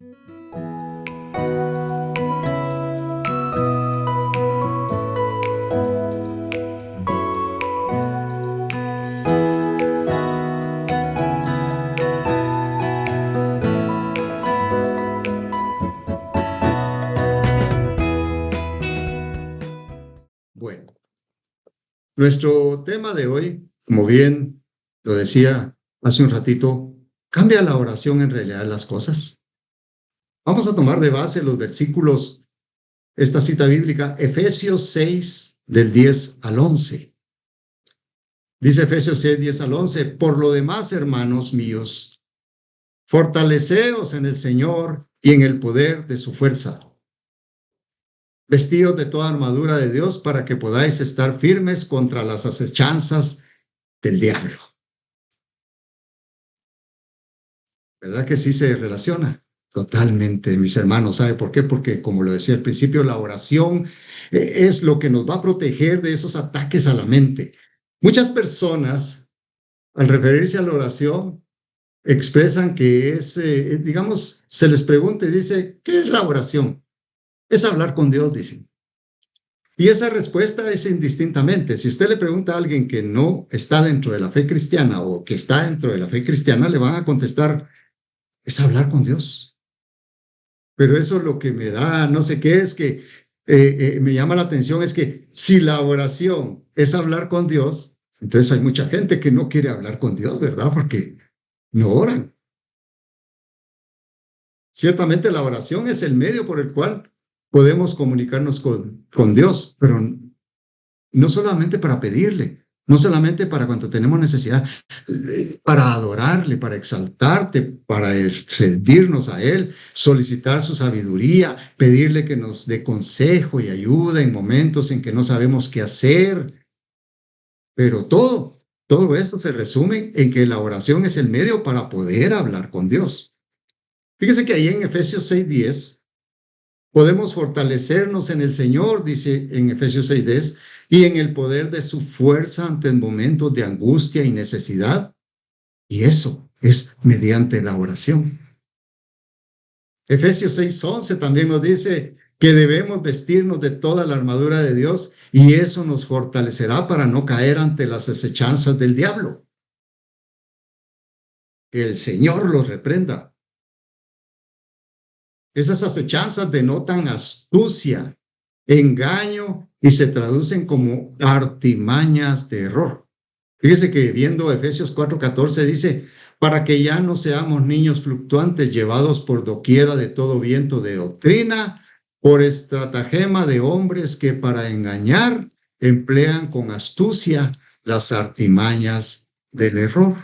Bueno, nuestro tema de hoy, como bien lo decía hace un ratito, ¿cambia la oración en realidad las cosas? Vamos a tomar de base los versículos, esta cita bíblica, Efesios 6, del 10 al 11. Dice Efesios 6, 10 al 11, por lo demás, hermanos míos, fortaleceos en el Señor y en el poder de su fuerza. Vestidos de toda armadura de Dios para que podáis estar firmes contra las acechanzas del diablo. ¿Verdad que sí se relaciona? Totalmente, mis hermanos. ¿Sabe por qué? Porque, como lo decía al principio, la oración es lo que nos va a proteger de esos ataques a la mente. Muchas personas, al referirse a la oración, expresan que es, digamos, se les pregunta y dice, ¿qué es la oración? Es hablar con Dios, dicen. Y esa respuesta es indistintamente. Si usted le pregunta a alguien que no está dentro de la fe cristiana o que está dentro de la fe cristiana, le van a contestar, es hablar con Dios. Pero eso es lo que me da, no sé qué, es que me llama la atención, es que si la oración es hablar con Dios, entonces hay mucha gente que no quiere hablar con Dios, ¿verdad? Porque no oran. Ciertamente la oración es el medio por el cual podemos comunicarnos con Dios, pero no solamente para pedirle, no solamente para cuando tenemos necesidad, para adorarle, para exaltarte, para rendirnos a Él, solicitar su sabiduría, pedirle que nos dé consejo y ayuda en momentos en que no sabemos qué hacer. Pero todo eso se resume en que la oración es el medio para poder hablar con Dios. Fíjese que ahí en Efesios 6:10 podemos fortalecernos en el Señor, dice en Efesios 6:10, y en el poder de su fuerza ante momentos de angustia y necesidad. Y eso es mediante la oración. Efesios 6:11 también nos dice que debemos vestirnos de toda la armadura de Dios y eso nos fortalecerá para no caer ante las acechanzas del diablo. Que el Señor los reprenda. Esas acechanzas denotan astucia, engaño y se traducen como artimañas de error. Fíjese que viendo Efesios 4:14 dice, para que ya no seamos niños fluctuantes llevados por doquiera de todo viento de doctrina, por estratagema de hombres que para engañar emplean con astucia las artimañas del error.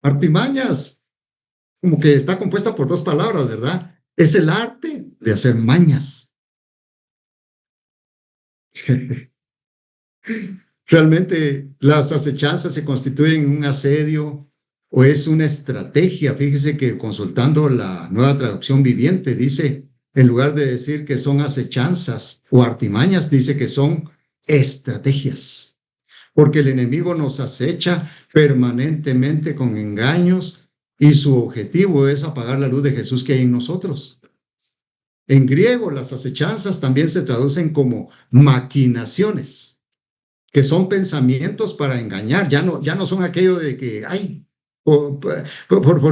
Artimañas, como que está compuesta por dos palabras, ¿verdad? Es el arte de hacer mañas. Realmente las acechanzas se constituyen en un asedio o es una estrategia. Fíjese que consultando la Nueva Traducción Viviente dice, en lugar de decir que son acechanzas o artimañas, dice que son estrategias. Porque el enemigo nos acecha permanentemente con engaños y su objetivo es apagar la luz de Jesús que hay en nosotros. En griego, las acechanzas también se traducen como maquinaciones, que son pensamientos para engañar, ya no son aquello de que, ay, por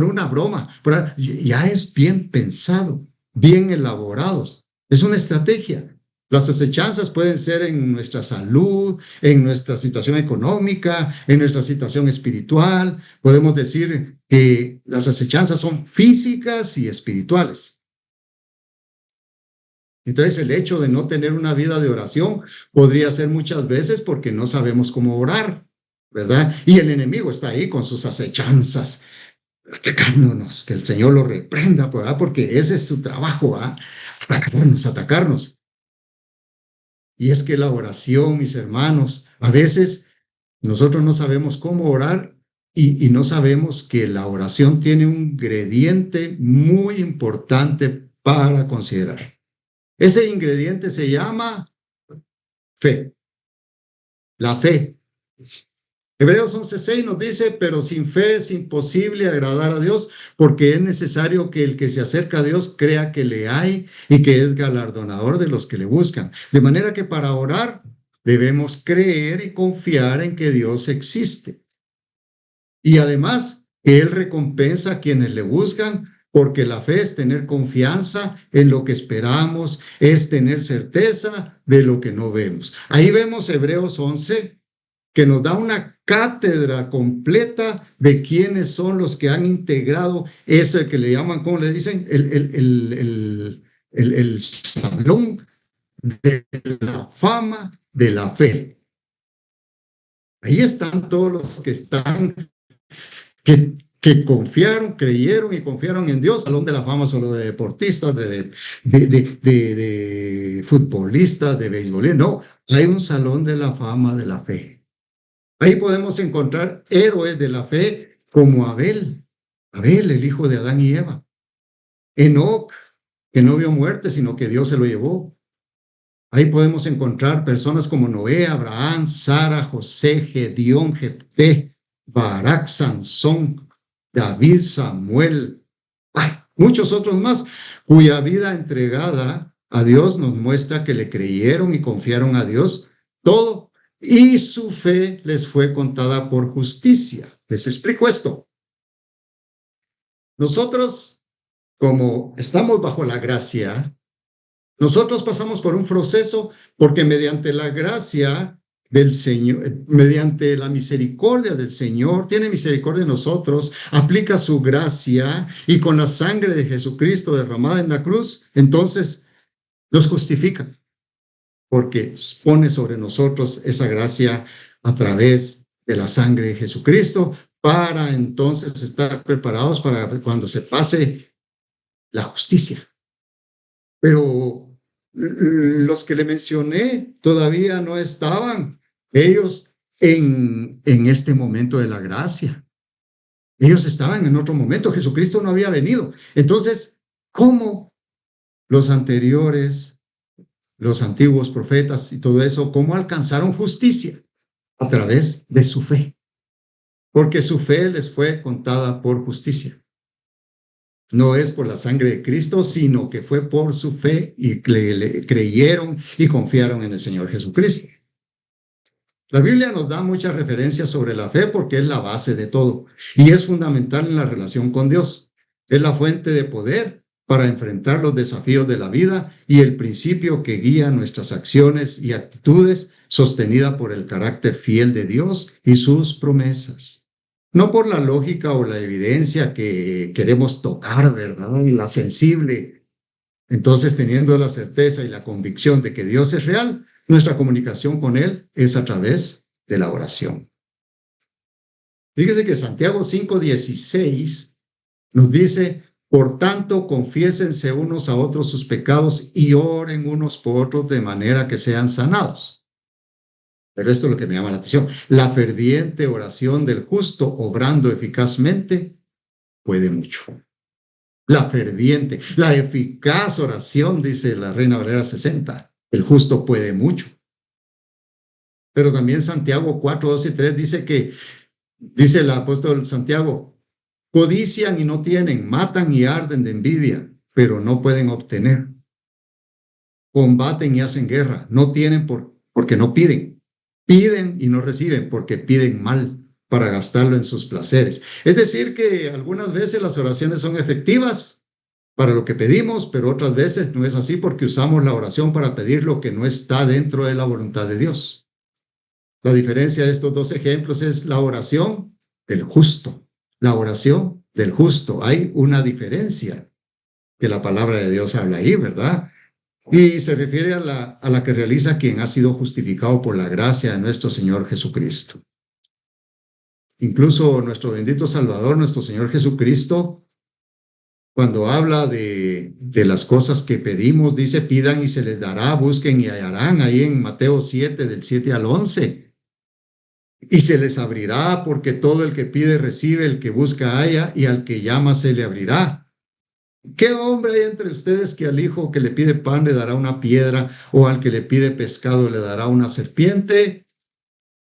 una broma, ya es bien pensado, bien elaborados, es una estrategia. Las acechanzas pueden ser en nuestra salud, en nuestra situación económica, en nuestra situación espiritual. Podemos decir que las acechanzas son físicas y espirituales. Entonces, el hecho de no tener una vida de oración podría ser muchas veces porque no sabemos cómo orar, ¿verdad? Y el enemigo está ahí con sus acechanzas, atacándonos, que el Señor lo reprenda, ¿verdad? Porque ese es su trabajo, ¿verdad? Atacarnos. Y es que la oración, mis hermanos, a veces nosotros no sabemos cómo orar y no sabemos que la oración tiene un ingrediente muy importante para considerar. Ese ingrediente se llama fe. La fe. Hebreos 11:6 nos dice, pero sin fe es imposible agradar a Dios, porque es necesario que el que se acerca a Dios crea que le hay y que es galardonador de los que le buscan. De manera que para orar debemos creer y confiar en que Dios existe. Y además, Él recompensa a quienes le buscan, porque la fe es tener confianza en lo que esperamos, es tener certeza de lo que no vemos. Ahí vemos Hebreos 11, que nos da una cátedra completa de quiénes son los que han integrado ese que le llaman, ¿cómo le dicen? El salón de la fama de la fe. Ahí están todos los que están, que confiaron, creyeron y confiaron en Dios. Salón de la fama solo de deportistas, de futbolistas, de beisbolistas. No, hay un salón de la fama de la fe. Ahí podemos encontrar héroes de la fe como Abel, el hijo de Adán y Eva. Enoc, que no vio muerte, sino que Dios se lo llevó. Ahí podemos encontrar personas como Noé, Abraham, Sara, José, Gedeón, Jefté, Barak, Sansón, David, Samuel, muchos otros más, cuya vida entregada a Dios nos muestra que le creyeron y confiaron a Dios todo, y su fe les fue contada por justicia. Les explico esto. Nosotros, como estamos bajo la gracia, nosotros pasamos por un proceso porque mediante la gracia del Señor, mediante la misericordia del Señor, tiene misericordia de nosotros, aplica su gracia y con la sangre de Jesucristo derramada en la cruz, entonces nos justifica porque pone sobre nosotros esa gracia a través de la sangre de Jesucristo para entonces estar preparados para cuando se pase la justicia. Pero los que le mencioné todavía no estaban ellos en este momento de la gracia. Ellos estaban en otro momento. Jesucristo no había venido. Entonces, ¿cómo los anteriores, los antiguos profetas y todo eso, cómo alcanzaron justicia? A través de su fe. Porque su fe les fue contada por justicia. No es por la sangre de Cristo, sino que fue por su fe y le creyeron y confiaron en el Señor Jesucristo. La Biblia nos da muchas referencias sobre la fe porque es la base de todo y es fundamental en la relación con Dios. Es la fuente de poder para enfrentar los desafíos de la vida y el principio que guía nuestras acciones y actitudes, sostenida por el carácter fiel de Dios y sus promesas. No por la lógica o la evidencia que queremos tocar, ¿verdad? Y la sensible. Entonces, teniendo la certeza y la convicción de que Dios es real, nuestra comunicación con Él es a través de la oración. Fíjese que Santiago 5:16 nos dice, por tanto, confiésense unos a otros sus pecados y oren unos por otros de manera que sean sanados. Pero esto es lo que me llama la atención. La ferviente oración del justo, obrando eficazmente, puede mucho. La ferviente, la eficaz oración, dice la Reina Valera 60, el justo puede mucho. Pero también Santiago 4:2 y 3 dice que, dice el apóstol Santiago, codician y no tienen, matan y arden de envidia, pero no pueden obtener. Combaten y hacen guerra, no tienen porque no piden. Piden y no reciben porque piden mal para gastarlo en sus placeres. Es decir, que algunas veces las oraciones son efectivas para lo que pedimos, pero otras veces no es así porque usamos la oración para pedir lo que no está dentro de la voluntad de Dios. La diferencia de estos dos ejemplos es la oración del justo. La oración del justo. Hay una diferencia que la palabra de Dios habla ahí, ¿verdad? Y se refiere a la que realiza quien ha sido justificado por la gracia de nuestro Señor Jesucristo. Incluso nuestro bendito Salvador, nuestro Señor Jesucristo, cuando habla de las cosas que pedimos, dice, pidan y se les dará, busquen y hallarán, ahí en Mateo 7, del 7 al 11. Y se les abrirá, porque todo el que pide recibe, el que busca halla, y al que llama se le abrirá. ¿Qué hombre hay entre ustedes que al hijo que le pide pan le dará una piedra o al que le pide pescado le dará una serpiente?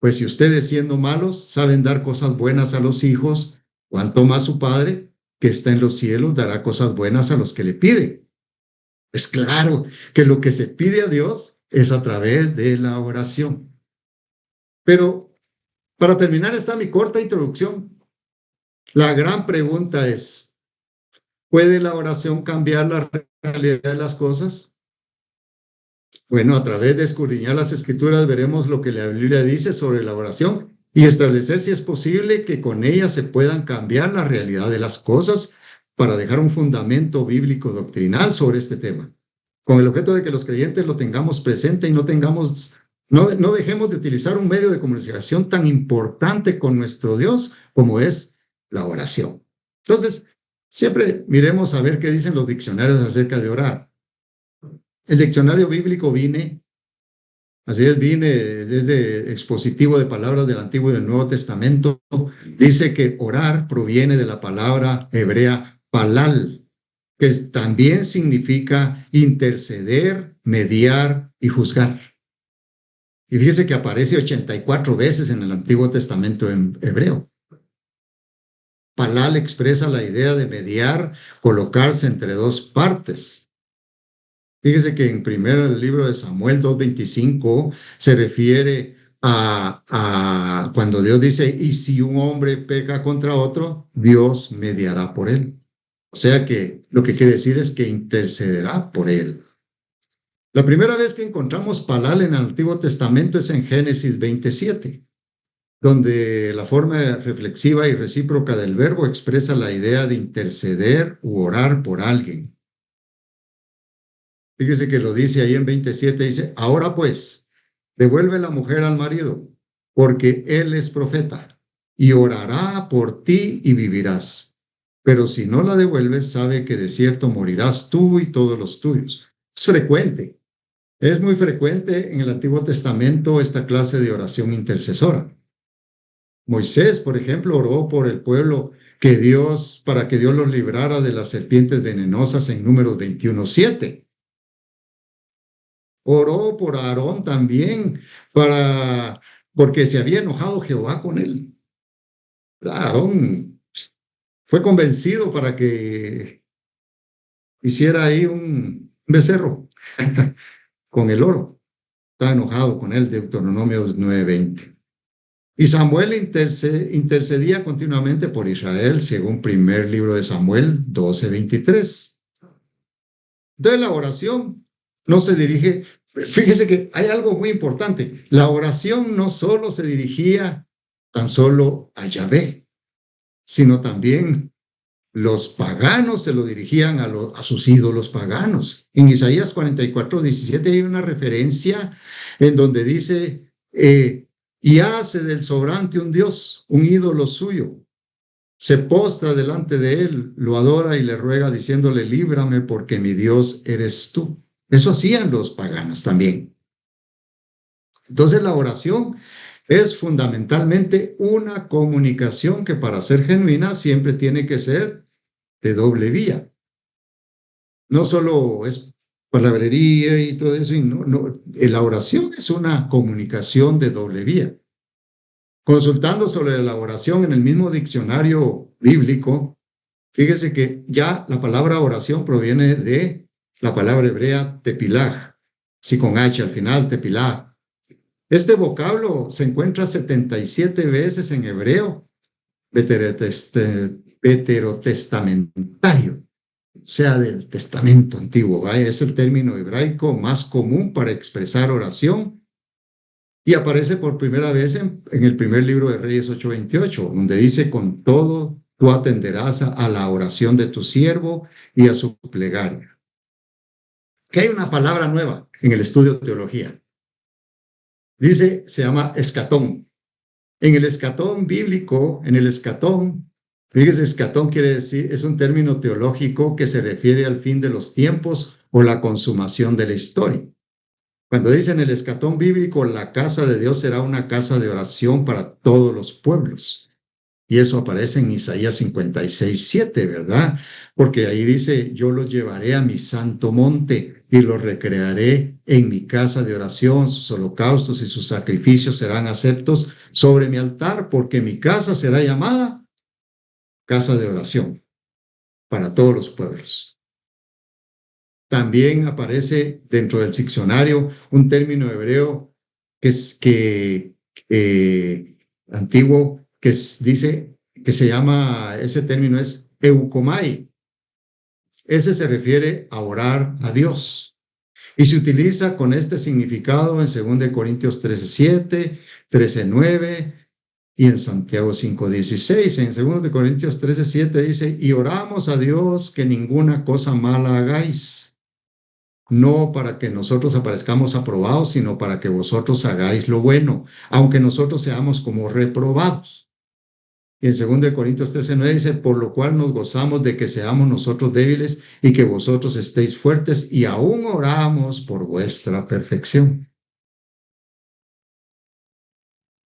Pues si ustedes siendo malos saben dar cosas buenas a los hijos, ¿cuánto más su Padre que está en los cielos dará cosas buenas a los que le piden? Es claro que lo que se pide a Dios es a través de la oración. Pero para terminar esta mi corta introducción, la gran pregunta es, ¿puede la oración cambiar la realidad de las cosas? Bueno, a través de escudriñar las escrituras veremos lo que la Biblia dice sobre la oración y establecer si es posible que con ella se puedan cambiar la realidad de las cosas para dejar un fundamento bíblico doctrinal sobre este tema, con el objeto de que los creyentes lo tengamos presente y no dejemos de utilizar un medio de comunicación tan importante con nuestro Dios como es la oración. Entonces, siempre miremos a ver qué dicen los diccionarios acerca de orar. El diccionario bíblico vine desde expositivo de palabras del Antiguo y del Nuevo Testamento. Dice que orar proviene de la palabra hebrea palal, que también significa interceder, mediar y juzgar. Y fíjese que aparece 84 veces en el Antiguo Testamento en hebreo. Palal expresa la idea de mediar, colocarse entre dos partes. Fíjese que en primero el libro de Samuel 2:25 se refiere a cuando Dios dice, y si un hombre peca contra otro, Dios mediará por él. O sea que lo que quiere decir es que intercederá por él. La primera vez que encontramos palal en el Antiguo Testamento es en Génesis 27, donde la forma reflexiva y recíproca del verbo expresa la idea de interceder u orar por alguien. Fíjese que lo dice ahí en 27, dice, ahora pues, devuelve la mujer al marido, porque él es profeta, y orará por ti y vivirás. Pero si no la devuelves, sabe que de cierto morirás tú y todos los tuyos. Es frecuente, es muy frecuente en el Antiguo Testamento esta clase de oración intercesora. Moisés, por ejemplo, oró por el pueblo para que Dios los librara de las serpientes venenosas en Números 21:7. Oró por Aarón también, porque se había enojado Jehová con él. Aarón fue convencido para que hiciera ahí un becerro con el oro. Estaba enojado con él, Deuteronomio 9:20. Y Samuel intercedía continuamente por Israel, según primer libro de Samuel 12:23. Entonces la oración no se dirige, fíjese que hay algo muy importante, la oración no solo se dirigía tan solo a Yahvé, sino también los paganos se lo dirigían a sus ídolos paganos. En Isaías 44:17 hay una referencia en donde dice, y hace del sobrante un dios, un ídolo suyo. Se postra delante de él, lo adora y le ruega diciéndole, líbrame porque mi Dios eres tú. Eso hacían los paganos también. Entonces la oración es fundamentalmente una comunicación que para ser genuina siempre tiene que ser de doble vía. No solo es palabrería y todo eso, la oración es una comunicación de doble vía. Consultando sobre la oración en el mismo diccionario bíblico, fíjese que ya la palabra oración proviene de la palabra hebrea tepilah, sí con H al final, tepilah. Este vocablo se encuentra 77 veces en hebreo veterotestamentario, o sea, del testamento antiguo. ¿Vale? Es el término hebraico más común para expresar oración y aparece por primera vez en el primer libro de Reyes 8:28, donde dice, con todo tú atenderás a la oración de tu siervo y a su plegaria. Que hay una palabra nueva en el estudio de teología. Dice, se llama escatón. En el escatón bíblico, fíjese, escatón quiere decir, es un término teológico que se refiere al fin de los tiempos o la consumación de la historia. Cuando dicen el escatón bíblico, la casa de Dios será una casa de oración para todos los pueblos. Y eso aparece en Isaías 56:7, ¿verdad? Porque ahí dice, yo los llevaré a mi santo monte y los recrearé en mi casa de oración. Sus holocaustos y sus sacrificios serán aceptos sobre mi altar, porque mi casa será llamada casa de oración para todos los pueblos. También aparece dentro del diccionario un término hebreo que es antiguo dice que se llama, ese término es eukomai. Ese se refiere a orar a Dios y se utiliza con este significado en 2 Corintios 13:7, 13:9 y en Santiago 5:16. En 2 Corintios 13:7 dice, y oramos a Dios que ninguna cosa mala hagáis, no para que nosotros aparezcamos aprobados, sino para que vosotros hagáis lo bueno, aunque nosotros seamos como reprobados. Y en 2 Corintios 13:9 dice, por lo cual nos gozamos de que seamos nosotros débiles y que vosotros estéis fuertes, y aún oramos por vuestra perfección.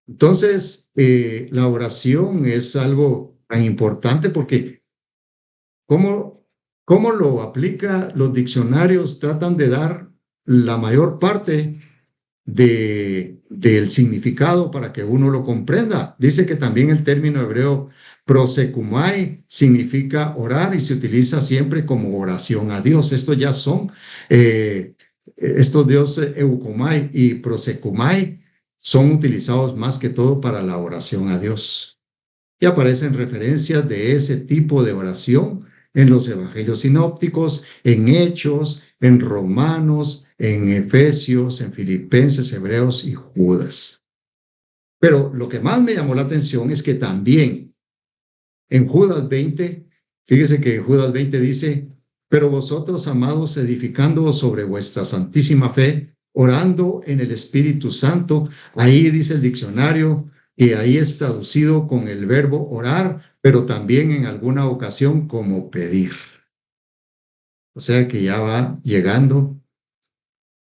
Entonces, la oración es algo tan importante porque ¿cómo lo aplica? Los diccionarios tratan de dar la mayor parte del significado para que uno lo comprenda. Dice que también el término hebreo prosekumai significa orar y se utiliza siempre como oración a Dios. Estos ya son, estos dioses eukomai y prosekumai son utilizados más que todo para la oración a Dios. Y aparecen referencias de ese tipo de oración en los evangelios sinópticos, en Hechos, en Romanos, en Efesios, en Filipenses, Hebreos y Judas. Pero lo que más me llamó la atención es que también en Judas 20, fíjese que Judas 20 dice, pero vosotros, amados, edificando sobre vuestra santísima fe, orando en el Espíritu Santo, ahí dice el diccionario, y ahí es traducido con el verbo orar, pero también en alguna ocasión como pedir. O sea que ya va llegando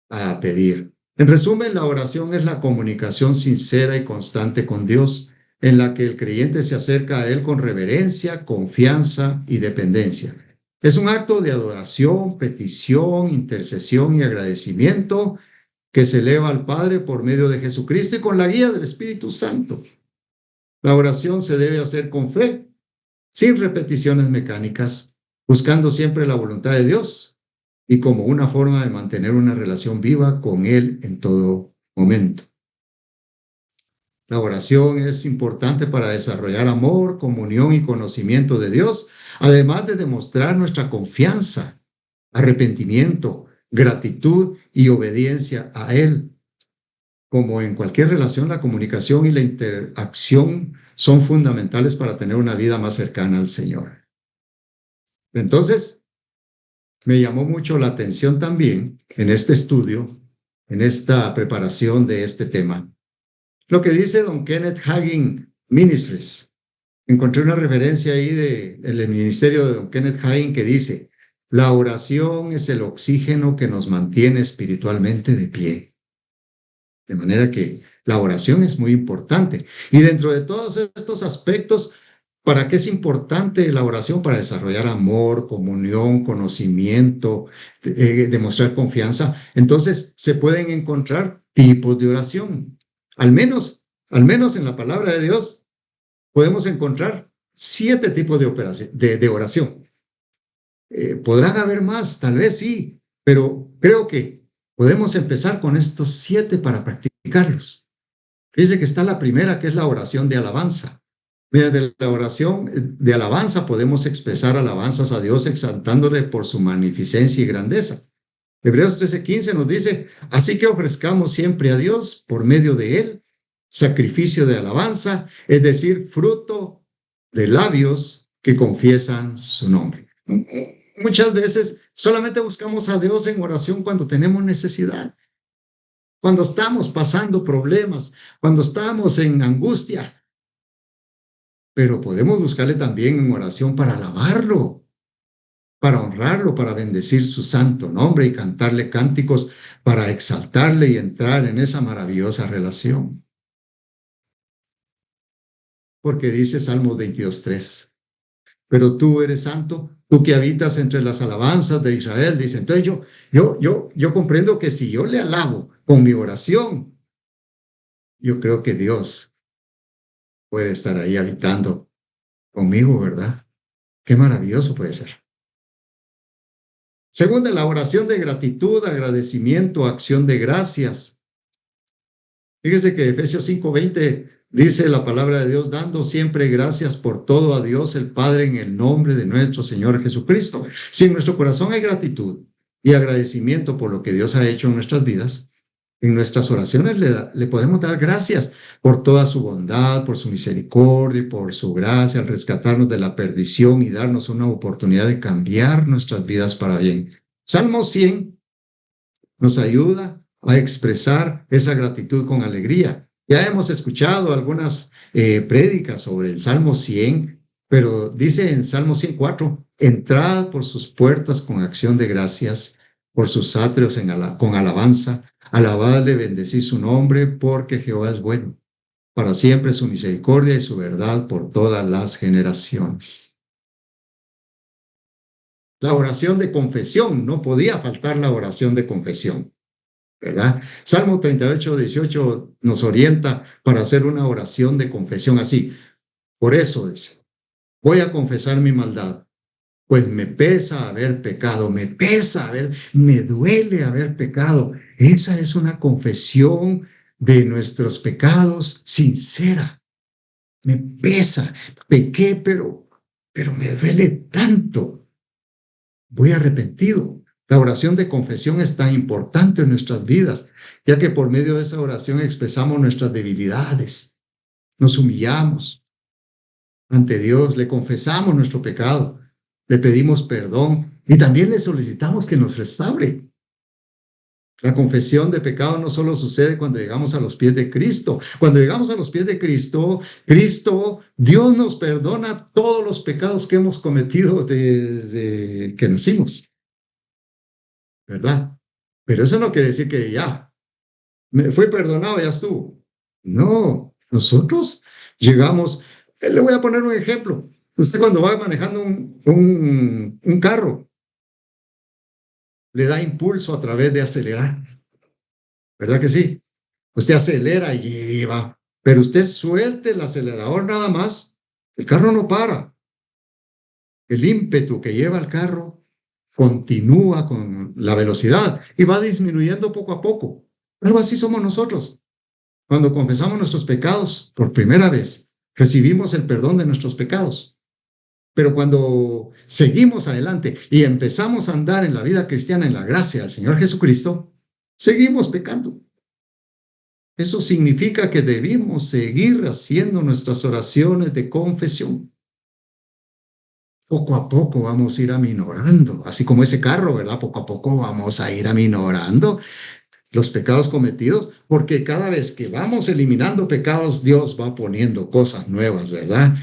a pedir. En resumen, la oración es la comunicación sincera y constante con Dios, en la que el creyente se acerca a Él con reverencia, confianza y dependencia. Es un acto de adoración, petición, intercesión y agradecimiento que se eleva al Padre por medio de Jesucristo y con la guía del Espíritu Santo. La oración se debe hacer con fe, sin repeticiones mecánicas, buscando siempre la voluntad de Dios y como una forma de mantener una relación viva con Él en todo momento. La oración es importante para desarrollar amor, comunión y conocimiento de Dios, además de demostrar nuestra confianza, arrepentimiento, gratitud y obediencia a Él. Como en cualquier relación, la comunicación y la interacción son fundamentales para tener una vida más cercana al Señor. Entonces, me llamó mucho la atención también en este estudio, en esta preparación de este tema, lo que dice Don Kenneth Hagin Ministries. Encontré una referencia ahí del ministerio de Don Kenneth Hagin que dice, la oración es el oxígeno que nos mantiene espiritualmente de pie. De manera que la oración es muy importante. Y dentro de todos estos aspectos, ¿para qué es importante la oración? Para desarrollar amor, comunión, conocimiento, demostrar confianza. Entonces, se pueden encontrar tipos de oración. Al menos en la palabra de Dios, podemos encontrar 7 tipos de oración. Podrán haber más, tal vez sí, pero creo que podemos empezar con estos 7 para practicarlos. Dice que está la primera, que es la oración de alabanza. Mediante la oración de alabanza podemos expresar alabanzas a Dios exaltándole por su magnificencia y grandeza. Hebreos 13:15 nos dice, así que ofrezcamos siempre a Dios por medio de Él sacrificio de alabanza, es decir, fruto de labios que confiesan su nombre. Muchas veces solamente buscamos a Dios en oración cuando tenemos necesidad, cuando estamos pasando problemas, cuando estamos en angustia. Pero podemos buscarle también en oración para alabarlo, para honrarlo, para bendecir su santo nombre y cantarle cánticos para exaltarle y entrar en esa maravillosa relación. porque dice Salmos 22:3. Pero tú eres santo, tú que habitas entre las alabanzas de Israel, dice. Entonces yo comprendo que si yo le alabo con mi oración, yo creo que Dios puede estar ahí habitando conmigo, ¿verdad? Qué maravilloso puede ser. Segunda, la oración de gratitud, agradecimiento, acción de gracias. Fíjese que Efesios 5:20 dice la palabra de Dios, dando siempre gracias por todo a Dios el Padre en el nombre de nuestro Señor Jesucristo. Si en nuestro corazón hay gratitud y agradecimiento por lo que Dios ha hecho en nuestras vidas, en nuestras oraciones le podemos dar gracias por toda su bondad, por su misericordia y por su gracia al rescatarnos de la perdición y darnos una oportunidad de cambiar nuestras vidas para bien. Salmo 100 nos ayuda a expresar esa gratitud con alegría. Ya hemos escuchado algunas prédicas sobre el Salmo 100, pero dice en Salmo 104, entrad por sus puertas con acción de gracias, por sus atrios con alabanza, alabadle, bendecid su nombre, porque Jehová es bueno. Para siempre su misericordia y su verdad por todas las generaciones. La oración de confesión, no podía faltar la oración de confesión, ¿verdad? Salmo 38:18 nos orienta para hacer una oración de confesión así. Por eso dice, voy a confesar mi maldad, pues me pesa haber pecado, me duele haber pecado. Esa es una confesión de nuestros pecados sincera. Me pesa, pequé, pero me duele tanto. Voy arrepentido. La oración de confesión es tan importante en nuestras vidas, ya que por medio de esa oración expresamos nuestras debilidades, nos humillamos ante Dios, le confesamos nuestro pecado, le pedimos perdón y también le solicitamos que nos restaure. La confesión de pecado no solo sucede cuando llegamos a los pies de Cristo. Cuando llegamos a los pies de Cristo, Dios nos perdona todos los pecados que hemos cometido desde que nacimos, ¿verdad? Pero eso no quiere decir que ya, me fui perdonado, ya estuvo. No, nosotros llegamos, le voy a poner un ejemplo. Usted cuando va manejando un carro, le da impulso a través de acelerar, ¿verdad que sí? Usted acelera y va, pero usted suelte el acelerador nada más, el carro no para. El ímpetu que lleva el carro continúa con la velocidad y va disminuyendo poco a poco. Pero así somos nosotros. Cuando confesamos nuestros pecados por primera vez, recibimos el perdón de nuestros pecados. Pero cuando seguimos adelante y empezamos a andar en la vida cristiana en la gracia del Señor Jesucristo, seguimos pecando. Eso significa que debemos seguir haciendo nuestras oraciones de confesión. Poco a poco vamos a ir aminorando, así como ese carro, ¿verdad? Poco a poco vamos a ir aminorando los pecados cometidos, porque cada vez que vamos eliminando pecados, Dios va poniendo cosas nuevas, ¿verdad?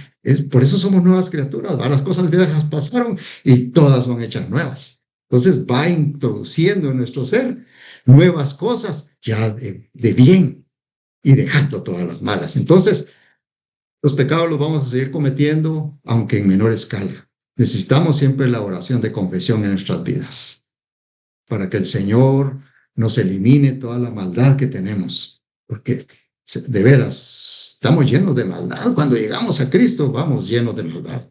Por eso somos nuevas criaturas, ¿va? Las cosas viejas pasaron y todas son hechas nuevas. Entonces va introduciendo en nuestro ser nuevas cosas ya de bien y dejando todas las malas. Entonces, los pecados los vamos a seguir cometiendo, aunque en menor escala. Necesitamos siempre la oración de confesión en nuestras vidas, para que el Señor nos elimine toda la maldad que tenemos, porque de veras estamos llenos de maldad. Cuando llegamos a Cristo, vamos llenos de maldad.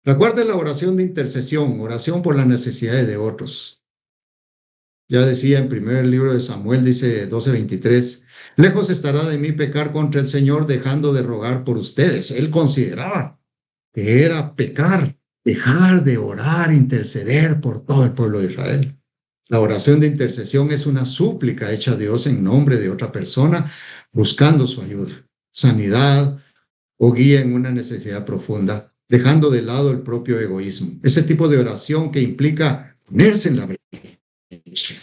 La cuarta es la oración de intercesión, oración por las necesidades de otros. Ya decía en primer libro de Samuel, dice 12:23, lejos estará de mí pecar contra el Señor, dejando de rogar por ustedes. Él consideraba que era pecar, dejar de orar, interceder por todo el pueblo de Israel. La oración de intercesión es una súplica hecha a Dios en nombre de otra persona, buscando su ayuda, sanidad o guía en una necesidad profunda, dejando de lado el propio egoísmo. Ese tipo de oración que implica ponerse en la brecha.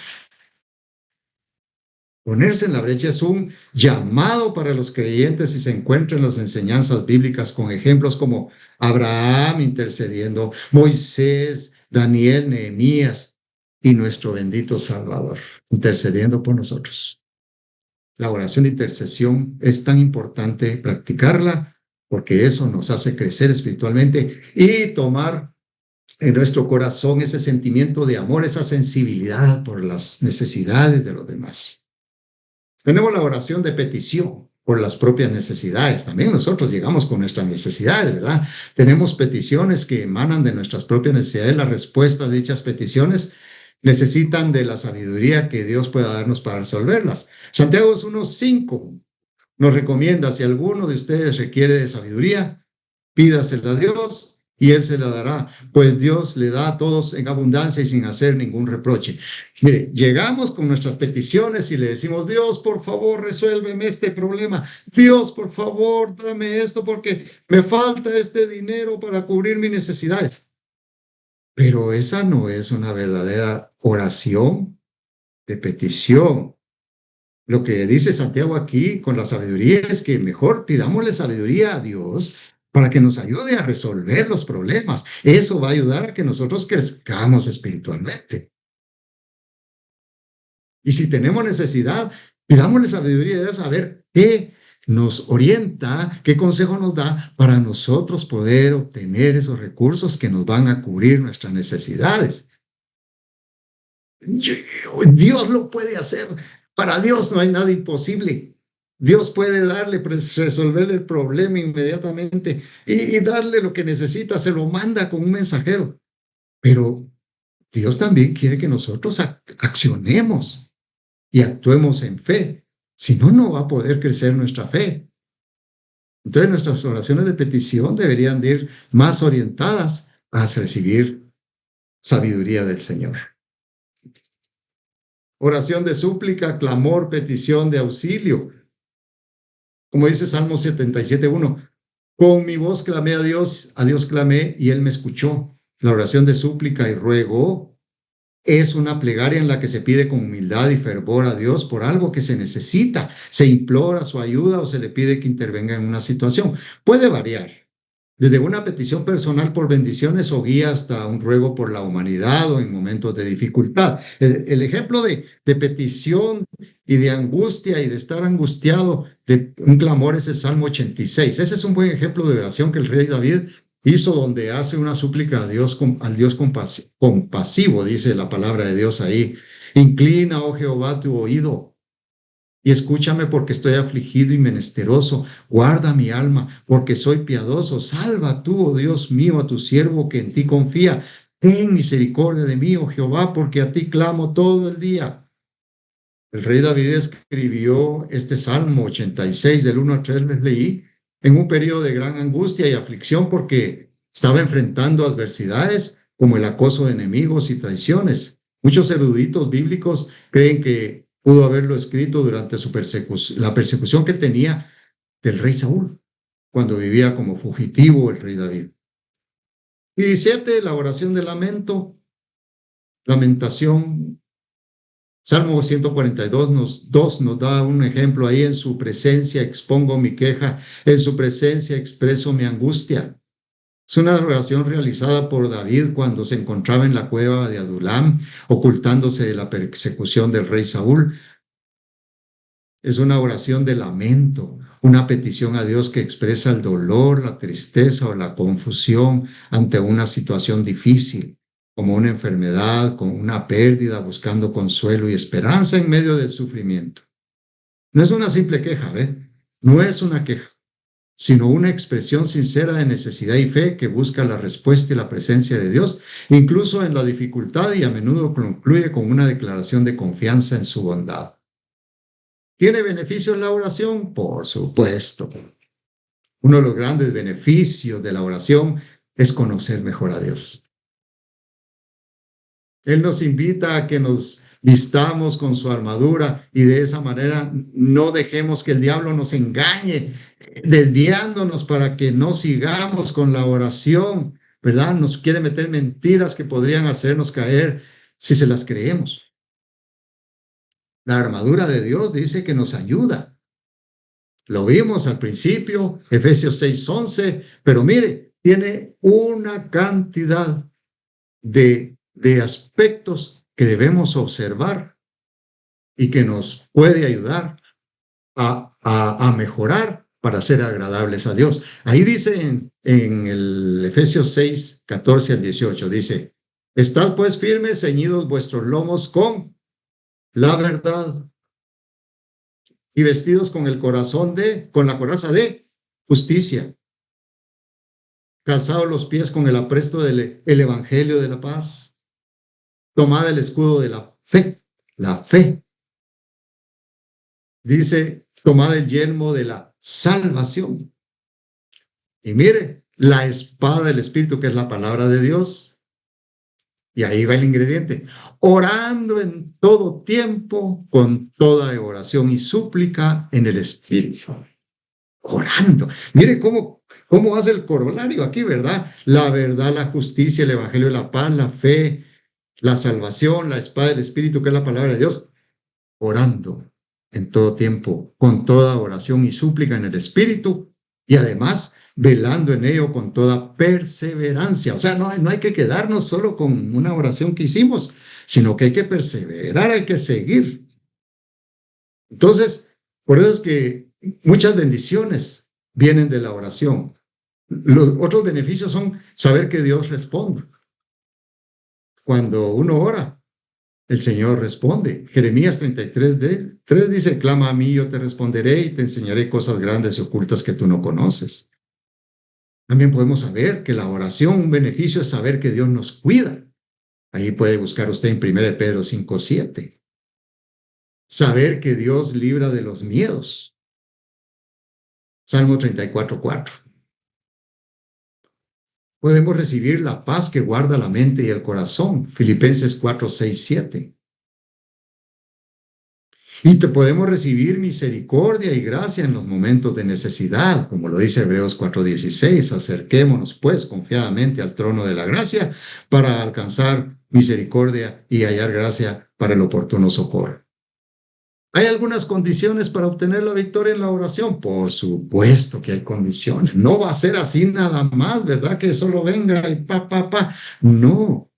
Ponerse en la brecha es un llamado para los creyentes y se encuentra en las enseñanzas bíblicas con ejemplos como Abraham intercediendo, Moisés, Daniel, Nehemías y nuestro bendito Salvador intercediendo por nosotros. la oración de intercesión es tan importante practicarla porque eso nos hace crecer espiritualmente y tomar en nuestro corazón ese sentimiento de amor, esa sensibilidad por las necesidades de los demás. Tenemos la oración de petición por las propias necesidades. También nosotros llegamos con nuestras necesidades, ¿verdad? Tenemos peticiones que emanan de nuestras propias necesidades. La respuesta de dichas peticiones necesitan de la sabiduría que Dios pueda darnos para resolverlas. Santiago 1:5 nos recomienda, si alguno de ustedes requiere de sabiduría, pídasela a Dios y Él se la dará, pues Dios le da a todos en abundancia y sin hacer ningún reproche. Mire, llegamos con nuestras peticiones y le decimos, Dios, por favor, resuélveme este problema. Dios, por favor, dame esto porque me falta este dinero para cubrir mis necesidades. Pero esa no es una verdadera oración de petición. Lo que dice Santiago aquí con la sabiduría es que mejor pidámosle sabiduría a Dios para que nos ayude a resolver los problemas. Eso va a ayudar a que nosotros crezcamos espiritualmente. Y si tenemos necesidad, pidámosle sabiduría a Dios a ver qué nos orienta, qué consejo nos da para nosotros poder obtener esos recursos que nos van a cubrir nuestras necesidades. Dios lo puede hacer. Para Dios no hay nada imposible. Dios puede darle, resolverle el problema inmediatamente y darle lo que necesita, se lo manda con un mensajero. Pero Dios también quiere que nosotros accionemos y actuemos en fe. Si no, no va a poder crecer nuestra fe. Entonces nuestras oraciones de petición deberían de ir más orientadas a recibir sabiduría del Señor. Oración de súplica, clamor, petición de auxilio. Como dice Salmo 77:1, con mi voz clamé a Dios clamé y Él me escuchó. La oración de súplica y ruego es una plegaria en la que se pide con humildad y fervor a Dios por algo que se necesita. Se implora su ayuda o se le pide que intervenga en una situación. Puede variar. Desde una petición personal por bendiciones o guía hasta un ruego por la humanidad o en momentos de dificultad. El ejemplo de petición y de angustia y de estar angustiado, de un clamor es el Salmo 86. Ese es un buen ejemplo de oración que el rey David hizo donde hace una súplica a Dios, al Dios compasivo, dice la palabra de Dios ahí. Inclina, oh Jehová, tu oído y escúchame porque estoy afligido y menesteroso. Guarda mi alma porque soy piadoso. Salva tú, oh Dios mío, a tu siervo que en ti confía. Ten misericordia de mí, oh Jehová, porque a ti clamo todo el día. El rey David escribió este Salmo 86 del 1 al 3, les leí, en un periodo de gran angustia y aflicción porque estaba enfrentando adversidades como el acoso de enemigos y traiciones. Muchos eruditos bíblicos creen que pudo haberlo escrito durante la persecución que tenía del rey Saúl, cuando vivía como fugitivo el rey David. Y 17, la oración de lamento, lamentación. Salmo 142 nos da un ejemplo ahí. En su presencia expongo mi queja, en su presencia expreso mi angustia. Es una oración realizada por David cuando se encontraba en la cueva de Adulam, ocultándose de la persecución del rey Saúl. Es una oración de lamento, una petición a Dios que expresa el dolor, la tristeza o la confusión ante una situación difícil, como una enfermedad, con una pérdida, buscando consuelo y esperanza en medio del sufrimiento. No es una simple queja, ¿ve? No es una queja, sino una expresión sincera de necesidad y fe que busca la respuesta y la presencia de Dios, incluso en la dificultad, y a menudo concluye con una declaración de confianza en su bondad. ¿Tiene beneficios la oración? Por supuesto. Uno de los grandes beneficios de la oración es conocer mejor a Dios. Él nos invita a que nos vistamos con su armadura y de esa manera no dejemos que el diablo nos engañe, desviándonos para que no sigamos con la oración, ¿verdad? Nos quiere meter mentiras que podrían hacernos caer si se las creemos. La armadura de Dios dice que nos ayuda. Lo vimos al principio, Efesios 6:11, pero mire, tiene una cantidad de aspectos que debemos observar y que nos puede ayudar a mejorar para ser agradables a Dios. Ahí dice en el Efesios 6, 14 al 18, dice, estad pues firmes, ceñidos vuestros lomos con la verdad y vestidos con la coraza de justicia, calzados los pies con el apresto del el evangelio de la paz, tomad el escudo de la fe, dice, tomad el yelmo de la salvación. Y mire, la espada del Espíritu, que es la palabra de Dios. Y ahí va el ingrediente. Orando en todo tiempo, con toda oración y súplica en el Espíritu. Orando. Mire cómo hace el corolario aquí, ¿verdad? La verdad, la justicia, el evangelio de la paz, la fe, la salvación, la espada del Espíritu, que es la palabra de Dios. Orando en todo tiempo, con toda oración y súplica en el Espíritu, y además velando en ello con toda perseverancia. O sea, no hay que quedarnos solo con una oración que hicimos, sino que hay que perseverar, hay que seguir. Entonces, por eso es que muchas bendiciones vienen de la oración. Los otros beneficios son saber que Dios responde. Cuando uno ora, el Señor responde. Jeremías 33:3 dice, clama a mí, yo te responderé y te enseñaré cosas grandes y ocultas que tú no conoces. También podemos saber que la oración, un beneficio es saber que Dios nos cuida. Ahí puede buscar usted en 1 Pedro 5:7. Saber que Dios libra de los miedos. Salmo 34:4. Podemos recibir la paz que guarda la mente y el corazón. Filipenses 4:6-7. Y te podemos recibir misericordia y gracia en los momentos de necesidad, como lo dice Hebreos 4:16. Acerquémonos, pues, confiadamente al trono de la gracia para alcanzar misericordia y hallar gracia para el oportuno socorro. ¿Hay algunas condiciones para obtener la victoria en la oración? Por supuesto que hay condiciones. No va a ser así nada más, ¿verdad? Que solo venga y pa. No.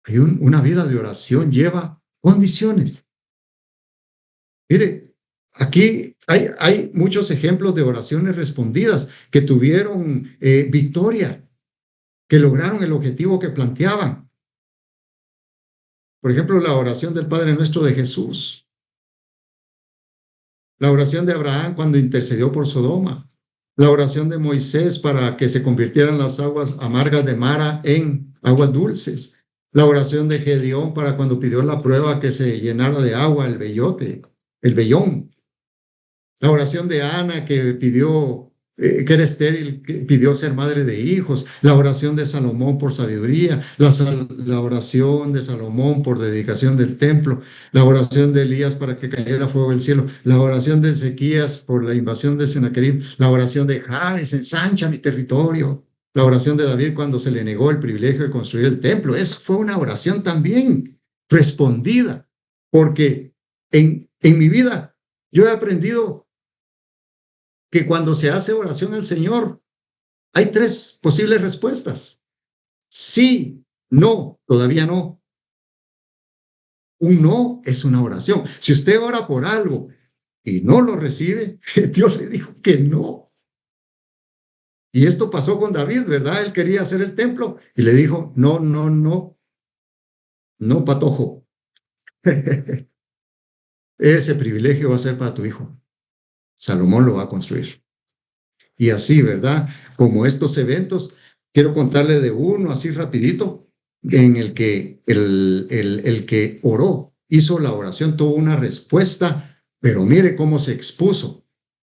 Una vida de oración lleva condiciones. Mire, aquí hay muchos ejemplos de oraciones respondidas que tuvieron victoria, que lograron el objetivo que planteaban. Por ejemplo, la oración del Padre Nuestro de Jesús. La oración de Abraham cuando intercedió por Sodoma. La oración de Moisés para que se convirtieran las aguas amargas de Mara en aguas dulces. La oración de Gedeón para cuando pidió la prueba que se llenara de agua el vellón. La oración de Ana que pidió, que era estéril, que pidió ser madre de hijos. La oración de Salomón por sabiduría. La oración de Salomón por dedicación del templo. La oración de Elías para que cayera fuego del cielo. La oración de Ezequías por la invasión de Sennacherib. La oración de Jabes, ensancha mi territorio. La oración de David cuando se le negó el privilegio de construir el templo. Esa fue una oración también respondida. Porque en mi vida yo he aprendido que cuando se hace oración al Señor, hay 3 posibles respuestas. Sí, no, todavía no. Un no es una oración. Si usted ora por algo y no lo recibe, Dios le dijo que no. Y esto pasó con David, ¿verdad? Él quería hacer el templo y le dijo, no, patojo. Ese privilegio va a ser para tu hijo. Salomón lo va a construir. Y así, ¿verdad? Como estos eventos, quiero contarle de uno así rapidito, en el que el que oró, hizo la oración, tuvo una respuesta, pero mire cómo se expuso.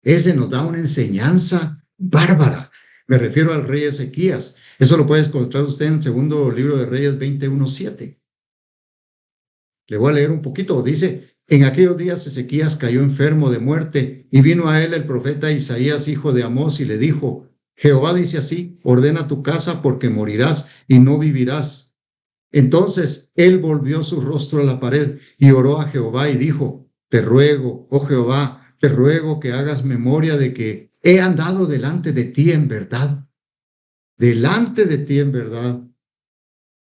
Ese nos da una enseñanza bárbara. Me refiero al rey Ezequías. Eso lo puede encontrar usted en el segundo libro de Reyes 21:7. Le voy a leer un poquito. Dice, en aquellos días Ezequías cayó enfermo de muerte y vino a él el profeta Isaías, hijo de Amós, y le dijo, Jehová dice así, ordena tu casa porque morirás y no vivirás. Entonces él volvió su rostro a la pared y oró a Jehová y dijo, te ruego, oh Jehová, te ruego que hagas memoria de que he andado delante de ti en verdad. Delante de ti en verdad.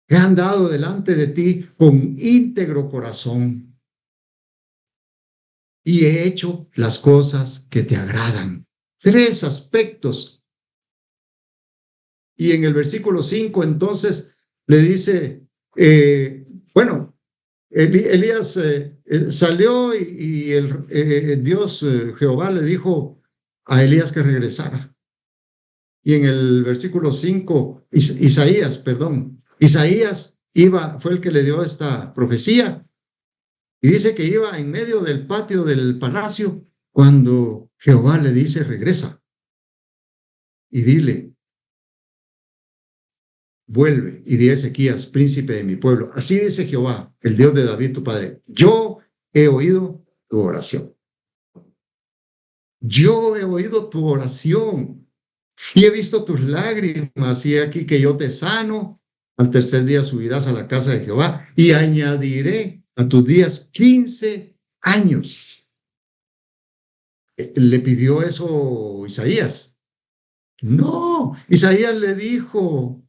He andado delante de ti con íntegro corazón. y he hecho las cosas que te agradan. 3 aspectos. Y en el versículo 5 entonces le dice, bueno, Elías salió y Dios, Jehová, le dijo a Elías que regresara. Y en el versículo 5, Isaías fue el que le dio esta profecía. Y dice que iba en medio del patio del palacio cuando Jehová le dice, regresa y dile, vuelve y di a Ezequías, príncipe de mi pueblo. Así dice Jehová, el Dios de David, tu padre. Yo he oído tu oración. Yo he oído tu oración y he visto tus lágrimas y aquí que yo te sano. Al tercer día subirás a la casa de Jehová y añadiré a tus días 15 años. ¿Le pidió eso Isaías? No, Isaías le dijo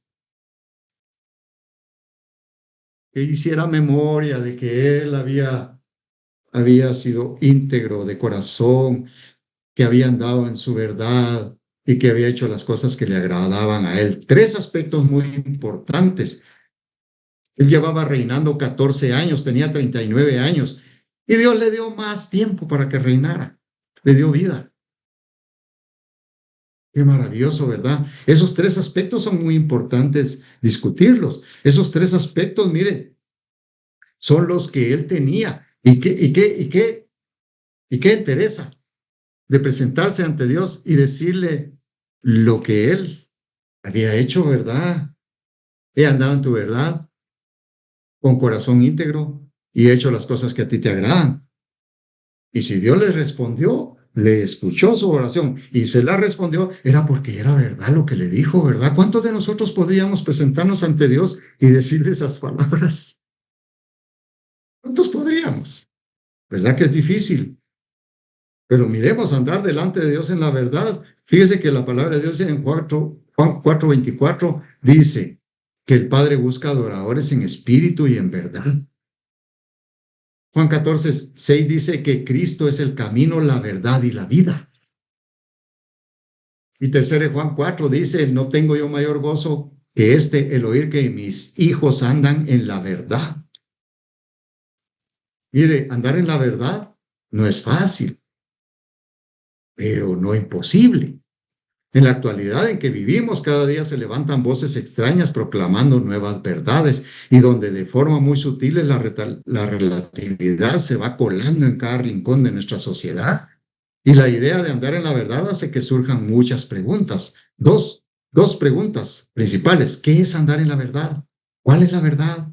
que hiciera memoria de que él había sido íntegro de corazón, que había andado en su verdad y que había hecho las cosas que le agradaban a él. 3 aspectos muy importantes. Él llevaba reinando 14 años, tenía 39 años, y Dios le dio más tiempo para que reinara. Le dio vida. Qué maravilloso, ¿verdad? Esos 3 aspectos son muy importantes discutirlos. Esos 3 aspectos, mire, son los que él tenía. ¿Y qué interesa? De presentarse ante Dios y decirle lo que él había hecho, ¿verdad? He andado en tu verdad, con corazón íntegro, y he hecho las cosas que a ti te agradan. Y si Dios le respondió, le escuchó su oración y se la respondió, era porque era verdad lo que le dijo, ¿verdad? ¿Cuántos de nosotros podríamos presentarnos ante Dios y decirle esas palabras? ¿Cuántos podríamos? ¿Verdad que es difícil? Pero miremos andar delante de Dios en la verdad. Fíjese que la palabra de Dios en Juan 4:24 dice que el Padre busca adoradores en espíritu y en verdad. Juan 14:6 dice que Cristo es el camino, la verdad y la vida. Y tercero Juan 4 dice, no tengo yo mayor gozo que el oír que mis hijos andan en la verdad. Mire, andar en la verdad no es fácil, pero no imposible. En la actualidad en que vivimos, cada día se levantan voces extrañas proclamando nuevas verdades y donde de forma muy sutil la relatividad se va colando en cada rincón de nuestra sociedad. Y la idea de andar en la verdad hace que surjan muchas preguntas. Dos preguntas principales. ¿Qué es andar en la verdad? ¿Cuál es la verdad?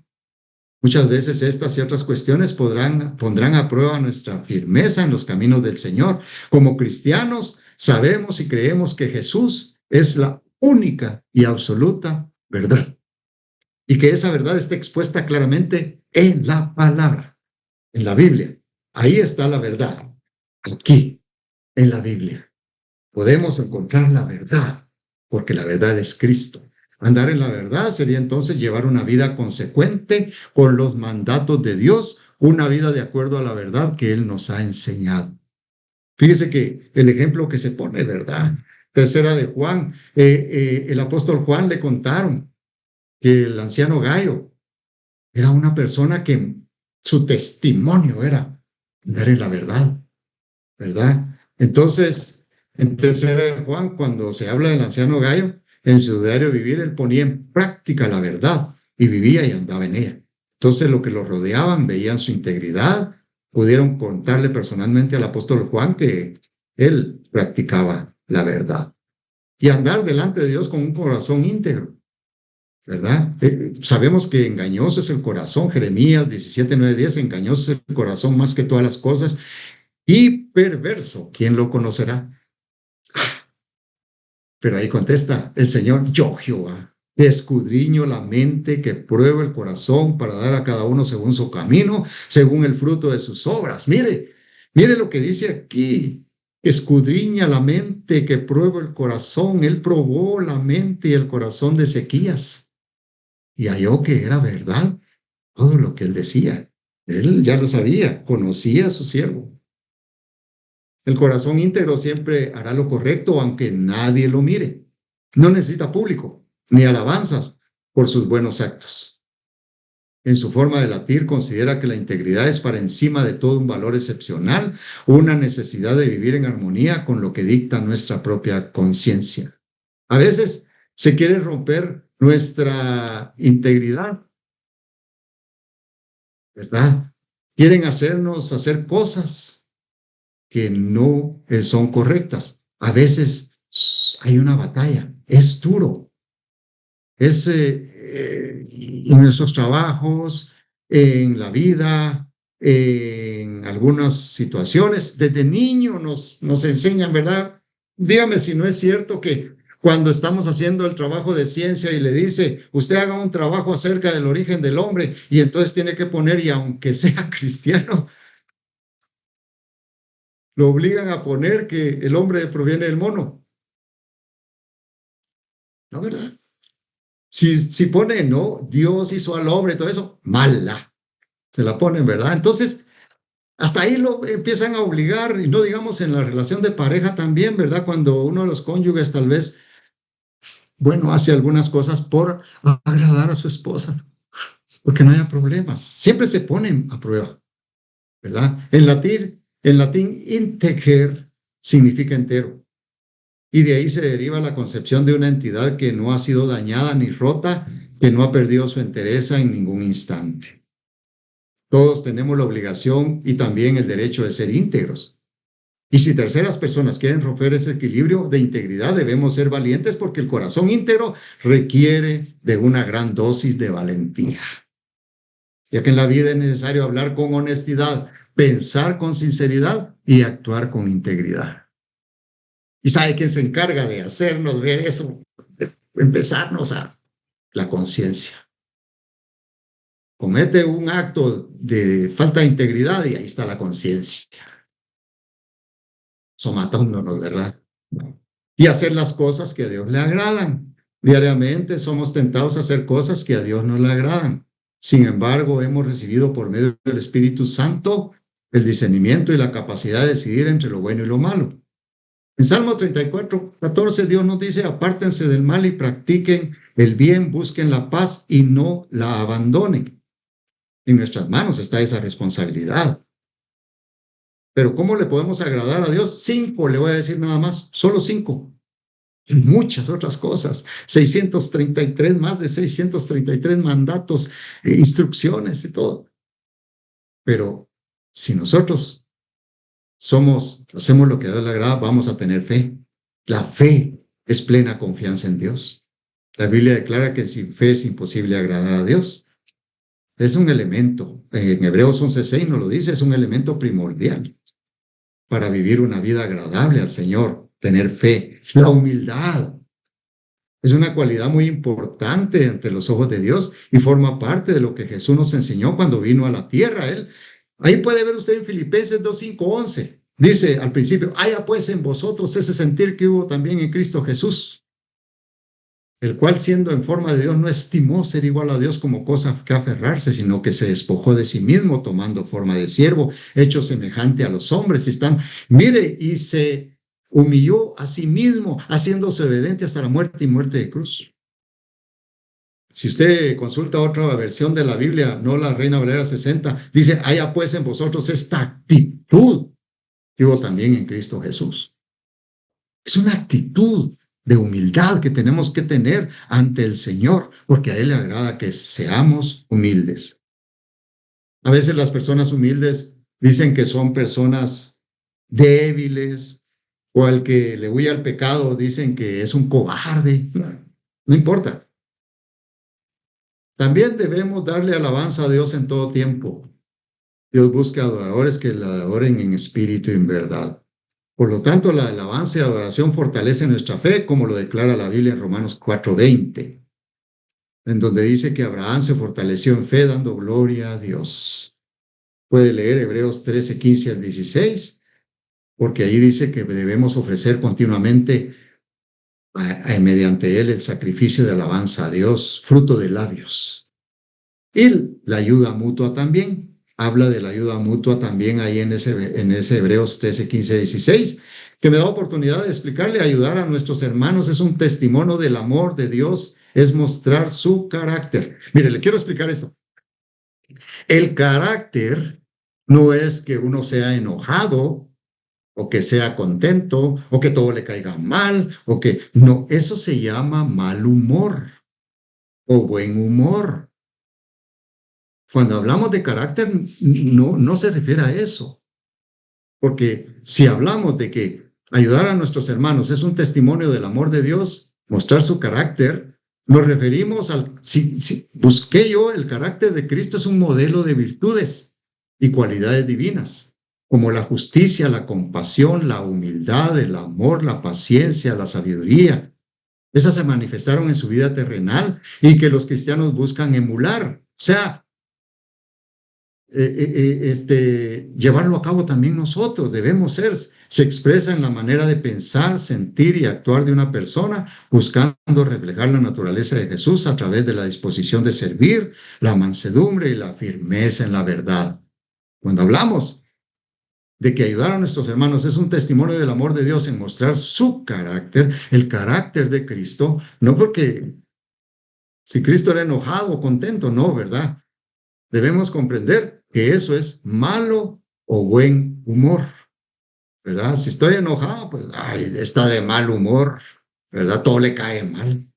Muchas veces estas y otras cuestiones pondrán a prueba nuestra firmeza en los caminos del Señor. Como cristianos, sabemos y creemos que Jesús es la única y absoluta verdad. Y que esa verdad está expuesta claramente en la palabra, en la Biblia. Ahí está la verdad, aquí, en la Biblia. Podemos encontrar la verdad, porque la verdad es Cristo. Andar en la verdad sería entonces llevar una vida consecuente con los mandatos de Dios, una vida de acuerdo a la verdad que Él nos ha enseñado. Fíjese que el ejemplo que se pone, ¿verdad? Tercera de Juan, el apóstol Juan le contaron que el anciano Gayo era una persona que su testimonio era andar en la verdad, ¿verdad? Entonces, en tercera de Juan, cuando se habla del anciano Gayo, en su diario vivir, él ponía en práctica la verdad y vivía y andaba en ella. Entonces, lo que lo rodeaban veían su integridad, pudieron contarle personalmente al apóstol Juan que él practicaba la verdad. Y andar delante de Dios con un corazón íntegro, ¿verdad? Sabemos que engañoso es el corazón, Jeremías 17:9-10, engañoso es el corazón más que todas las cosas y perverso, ¿quién lo conocerá? Pero ahí contesta el Señor, yo Jehová, escudriño la mente, que pruebo el corazón para dar a cada uno según su camino, según el fruto de sus obras. Mire lo que dice aquí, escudriña la mente, que pruebo el corazón. Él probó la mente y el corazón de Ezequías y halló que era verdad todo lo que él decía. Él ya lo sabía, conocía a su siervo. El corazón íntegro siempre hará lo correcto aunque nadie lo mire. No necesita público ni alabanzas por sus buenos actos. En su forma de latir considera que la integridad es para encima de todo un valor excepcional, una necesidad de vivir en armonía con lo que dicta nuestra propia conciencia. A veces se quiere romper nuestra integridad, ¿verdad? Quieren hacernos hacer cosas que no son correctas. A veces hay una batalla, es duro, es en nuestros trabajos, en la vida, en algunas situaciones. Desde niño nos enseñan, ¿verdad? Dígame si no es cierto que cuando estamos haciendo el trabajo de ciencia y le dice, usted haga un trabajo acerca del origen del hombre, y entonces tiene que poner, y aunque sea cristiano, lo obligan a poner que el hombre proviene del mono. ¿No, verdad? Si pone, no, Dios hizo al hombre y todo eso, mala. Se la ponen, ¿verdad? Entonces, hasta ahí lo empiezan a obligar, y no digamos en la relación de pareja también, ¿verdad? Cuando uno de los cónyuges tal vez, bueno, hace algunas cosas por agradar a su esposa, porque no haya problemas. Siempre se ponen a prueba, ¿verdad? En latín, integer significa entero. Y de ahí se deriva la concepción de una entidad que no ha sido dañada ni rota, que no ha perdido su entereza en ningún instante. Todos tenemos la obligación y también el derecho de ser íntegros. Y si terceras personas quieren romper ese equilibrio de integridad, debemos ser valientes porque el corazón íntegro requiere de una gran dosis de valentía. Ya que en la vida es necesario hablar con honestidad, pensar con sinceridad y actuar con integridad. ¿Y sabe quién se encarga de hacernos ver eso? De empezarnos a la conciencia. Comete un acto de falta de integridad y ahí está la conciencia. Somatándonos, ¿verdad? Y hacer las cosas que a Dios le agradan. Diariamente somos tentados a hacer cosas que a Dios no le agradan. Sin embargo, hemos recibido por medio del Espíritu Santo el discernimiento y la capacidad de decidir entre lo bueno y lo malo. En Salmo 34, 14, Dios nos dice, apártense del mal y practiquen el bien, busquen la paz y no la abandonen. En nuestras manos está esa responsabilidad. Pero ¿cómo le podemos agradar a Dios? 5, le voy a decir nada más, solo 5. Y muchas otras cosas, 633, más de 633 mandatos, instrucciones y todo. Pero si nosotros hacemos lo que a Dios le agrada, vamos a tener fe. La fe es plena confianza en Dios. La Biblia declara que sin fe es imposible agradar a Dios. Es un elemento, en Hebreos 11:6 nos lo dice, es un elemento primordial para vivir una vida agradable al Señor, tener fe. La humildad es una cualidad muy importante ante los ojos de Dios y forma parte de lo que Jesús nos enseñó cuando vino a la tierra. Ahí puede ver usted en Filipenses 2:5-11. Dice al principio, haya pues en vosotros ese sentir que hubo también en Cristo Jesús, el cual siendo en forma de Dios no estimó ser igual a Dios como cosa que aferrarse, sino que se despojó de sí mismo, tomando forma de siervo, hecho semejante a los hombres. Y se humilló a sí mismo, haciéndose obediente hasta la muerte y muerte de cruz. Si usted consulta otra versión de la Biblia, no la Reina Valera 60, dice, haya pues en vosotros esta actitud que hubo también en Cristo Jesús. Es una actitud de humildad que tenemos que tener ante el Señor, porque a Él le agrada que seamos humildes. A veces las personas humildes dicen que son personas débiles, o al que le huye al pecado dicen que es un cobarde. No importa. También debemos darle alabanza a Dios en todo tiempo. Dios busca adoradores que le adoren en espíritu y en verdad. Por lo tanto, la alabanza y adoración fortalece nuestra fe, como lo declara la Biblia en Romanos 4:20, en donde dice que Abraham se fortaleció en fe dando gloria a Dios. Puede leer Hebreos 13:15-16, porque ahí dice que debemos ofrecer continuamente mediante él el sacrificio de alabanza a Dios, fruto de labios. Y la ayuda mutua también. habla de la ayuda mutua también ahí en ese Hebreos 13, 15, 16, que me da oportunidad de explicarle. Ayudar a nuestros hermanos es un testimonio del amor de Dios, es mostrar su carácter. Mire, le quiero explicar esto. El carácter no es que uno sea enojado o que sea contento o que todo le caiga mal o que no, eso se llama mal humor o buen humor. Cuando hablamos de carácter, no se refiere a eso, porque si hablamos de que ayudar a nuestros hermanos es un testimonio del amor de Dios, mostrar su carácter, nos referimos al, si busqué yo, el carácter de Cristo es un modelo de virtudes y cualidades divinas, como la justicia, la compasión, la humildad, el amor, la paciencia, la sabiduría. Esas se manifestaron en su vida terrenal y que los cristianos buscan emular. O sea, llevarlo a cabo también nosotros. Debemos ser, se expresa en la manera de pensar, sentir y actuar de una persona, buscando reflejar la naturaleza de Jesús a través de la disposición de servir, la mansedumbre y la firmeza en la verdad. Cuando hablamos de que ayudar a nuestros hermanos es un testimonio del amor de Dios en mostrar su carácter, el carácter de Cristo, no porque si Cristo era enojado o contento, no, ¿verdad? Debemos comprender que eso es malo o buen humor, ¿verdad? Si estoy enojado, pues, ay, está de mal humor, ¿verdad? Todo le cae mal,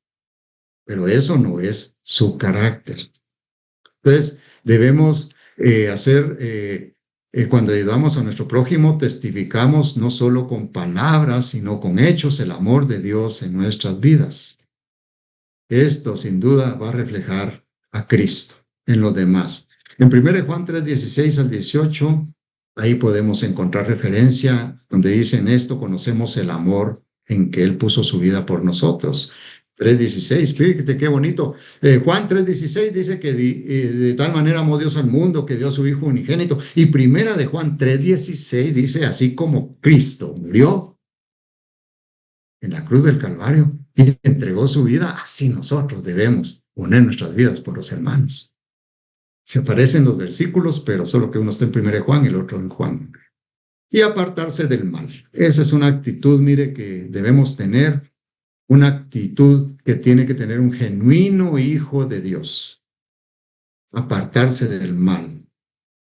pero eso no es su carácter. Entonces, debemos cuando ayudamos a nuestro prójimo, testificamos no solo con palabras, sino con hechos el amor de Dios en nuestras vidas. Esto, sin duda, va a reflejar a Cristo en los demás. En 1 Juan 3, 16 al 18, ahí podemos encontrar referencia donde dicen esto, conocemos el amor en que Él puso su vida por nosotros. 3:16, fíjate qué bonito. Juan 3:16 dice que de tal manera amó Dios al mundo que dio a su Hijo unigénito. Y primera de Juan 3:16 dice, así como Cristo murió en la cruz del Calvario y entregó su vida, así nosotros debemos poner nuestras vidas por los hermanos. Se aparecen los versículos, pero solo que uno está en 1 Juan y el otro en Juan. Y apartarse del mal. Esa es una actitud, mire, que debemos tener, una actitud que tiene que tener un genuino hijo de Dios. Apartarse del mal.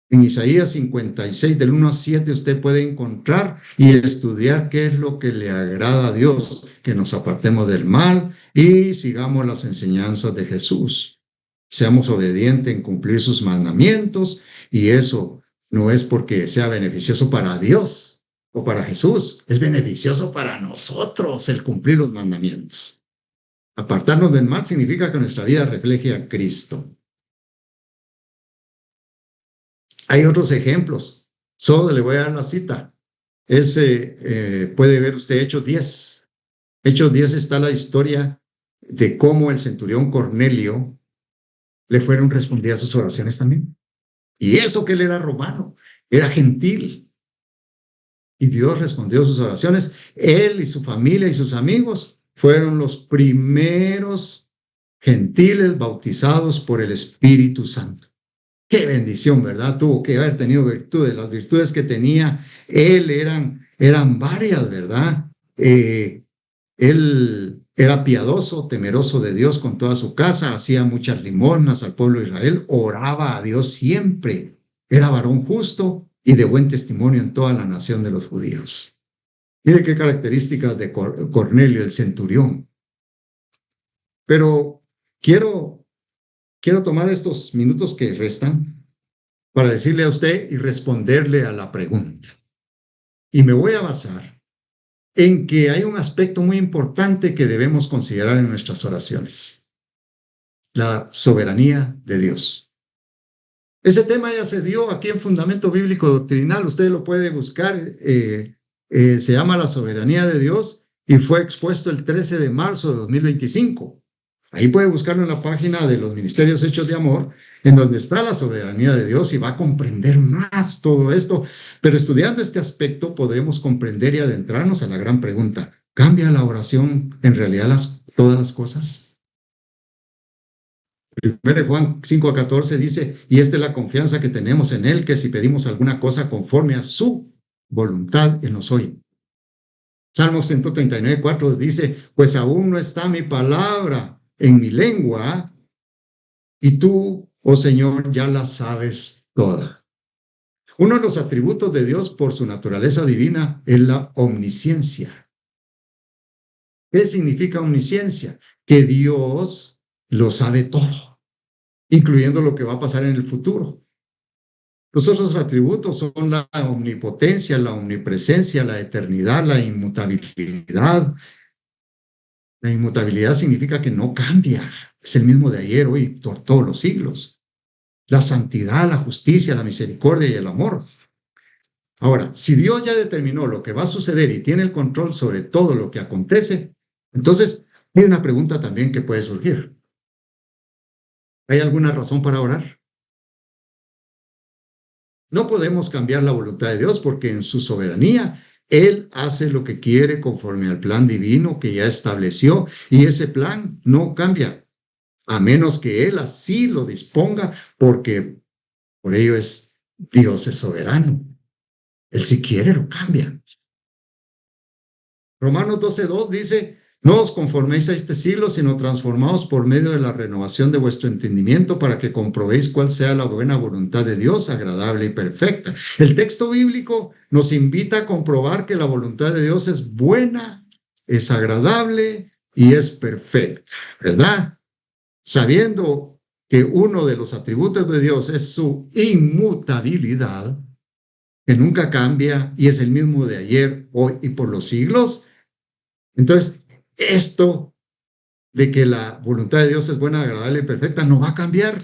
En Isaías 56, del 1 al 7, usted puede encontrar y estudiar qué es lo que le agrada a Dios, que nos apartemos del mal y sigamos las enseñanzas de Jesús. Seamos obedientes en cumplir sus mandamientos, y eso no es porque sea beneficioso para Dios o para Jesús, es beneficioso para nosotros el cumplir los mandamientos. Apartarnos del mal significa que nuestra vida refleje a Cristo. Hay otros ejemplos, solo le voy a dar la cita. Puede ver usted Hechos 10. Hechos 10 está la historia de cómo el centurión Cornelio le fueron respondidas sus oraciones también. Y eso que él era romano, era gentil. Y Dios respondió sus oraciones. Él y su familia y sus amigos fueron los primeros gentiles bautizados por el Espíritu Santo. Qué bendición, ¿verdad? Tuvo que haber tenido virtudes. Las virtudes que tenía él eran varias, ¿verdad? Él era piadoso, temeroso de Dios con toda su casa, hacía muchas limosnas al pueblo de Israel, oraba a Dios siempre, era varón justo y de buen testimonio en toda la nación de los judíos. Mire qué características de Cornelio, el centurión. Pero quiero tomar estos minutos que restan para decirle a usted y responderle a la pregunta. Y me voy a basar en que hay un aspecto muy importante que debemos considerar en nuestras oraciones: la soberanía de Dios. Ese tema ya se dio aquí en Fundamento Bíblico Doctrinal, usted lo puede buscar, se llama La soberanía de Dios y fue expuesto el 13 de marzo de 2025. Ahí puede buscarlo en la página de los Ministerios Hechos de Amor, en donde está la soberanía de Dios y va a comprender más todo esto. Pero estudiando este aspecto podremos comprender y adentrarnos a la gran pregunta: ¿cambia la oración en realidad todas las cosas? 1 Juan 5:14 dice, y esta es la confianza que tenemos en Él, que si pedimos alguna cosa conforme a su voluntad, Él nos oye. Salmo 139:4 dice, pues aún no está mi palabra en mi lengua, y tú, oh Señor, ya la sabes toda. Uno de los atributos de Dios por su naturaleza divina es la omnisciencia. ¿Qué significa omnisciencia? Que Dios lo sabe todo, incluyendo lo que va a pasar en el futuro. Los otros atributos son la omnipotencia, la omnipresencia, la eternidad, la inmutabilidad. La inmutabilidad significa que no cambia, es el mismo de ayer, hoy, por todos los siglos. La santidad, la justicia, la misericordia y el amor. Ahora, si Dios ya determinó lo que va a suceder y tiene el control sobre todo lo que acontece, entonces hay una pregunta también que puede surgir. ¿Hay alguna razón para orar? No podemos cambiar la voluntad de Dios porque en su soberanía Él hace lo que quiere conforme al plan divino que ya estableció y ese plan no cambia, a menos que Él así lo disponga, porque por ello Dios es soberano. Él si quiere lo cambia. Romanos 12:2 dice, no os conforméis a este siglo, sino transformaos por medio de la renovación de vuestro entendimiento para que comprobéis cuál sea la buena voluntad de Dios, agradable y perfecta. El texto bíblico nos invita a comprobar que la voluntad de Dios es buena, es agradable y es perfecta, ¿verdad? Sabiendo que uno de los atributos de Dios es su inmutabilidad, que nunca cambia y es el mismo de ayer, hoy y por los siglos. Entonces, esto de que la voluntad de Dios es buena, agradable y perfecta no va a cambiar.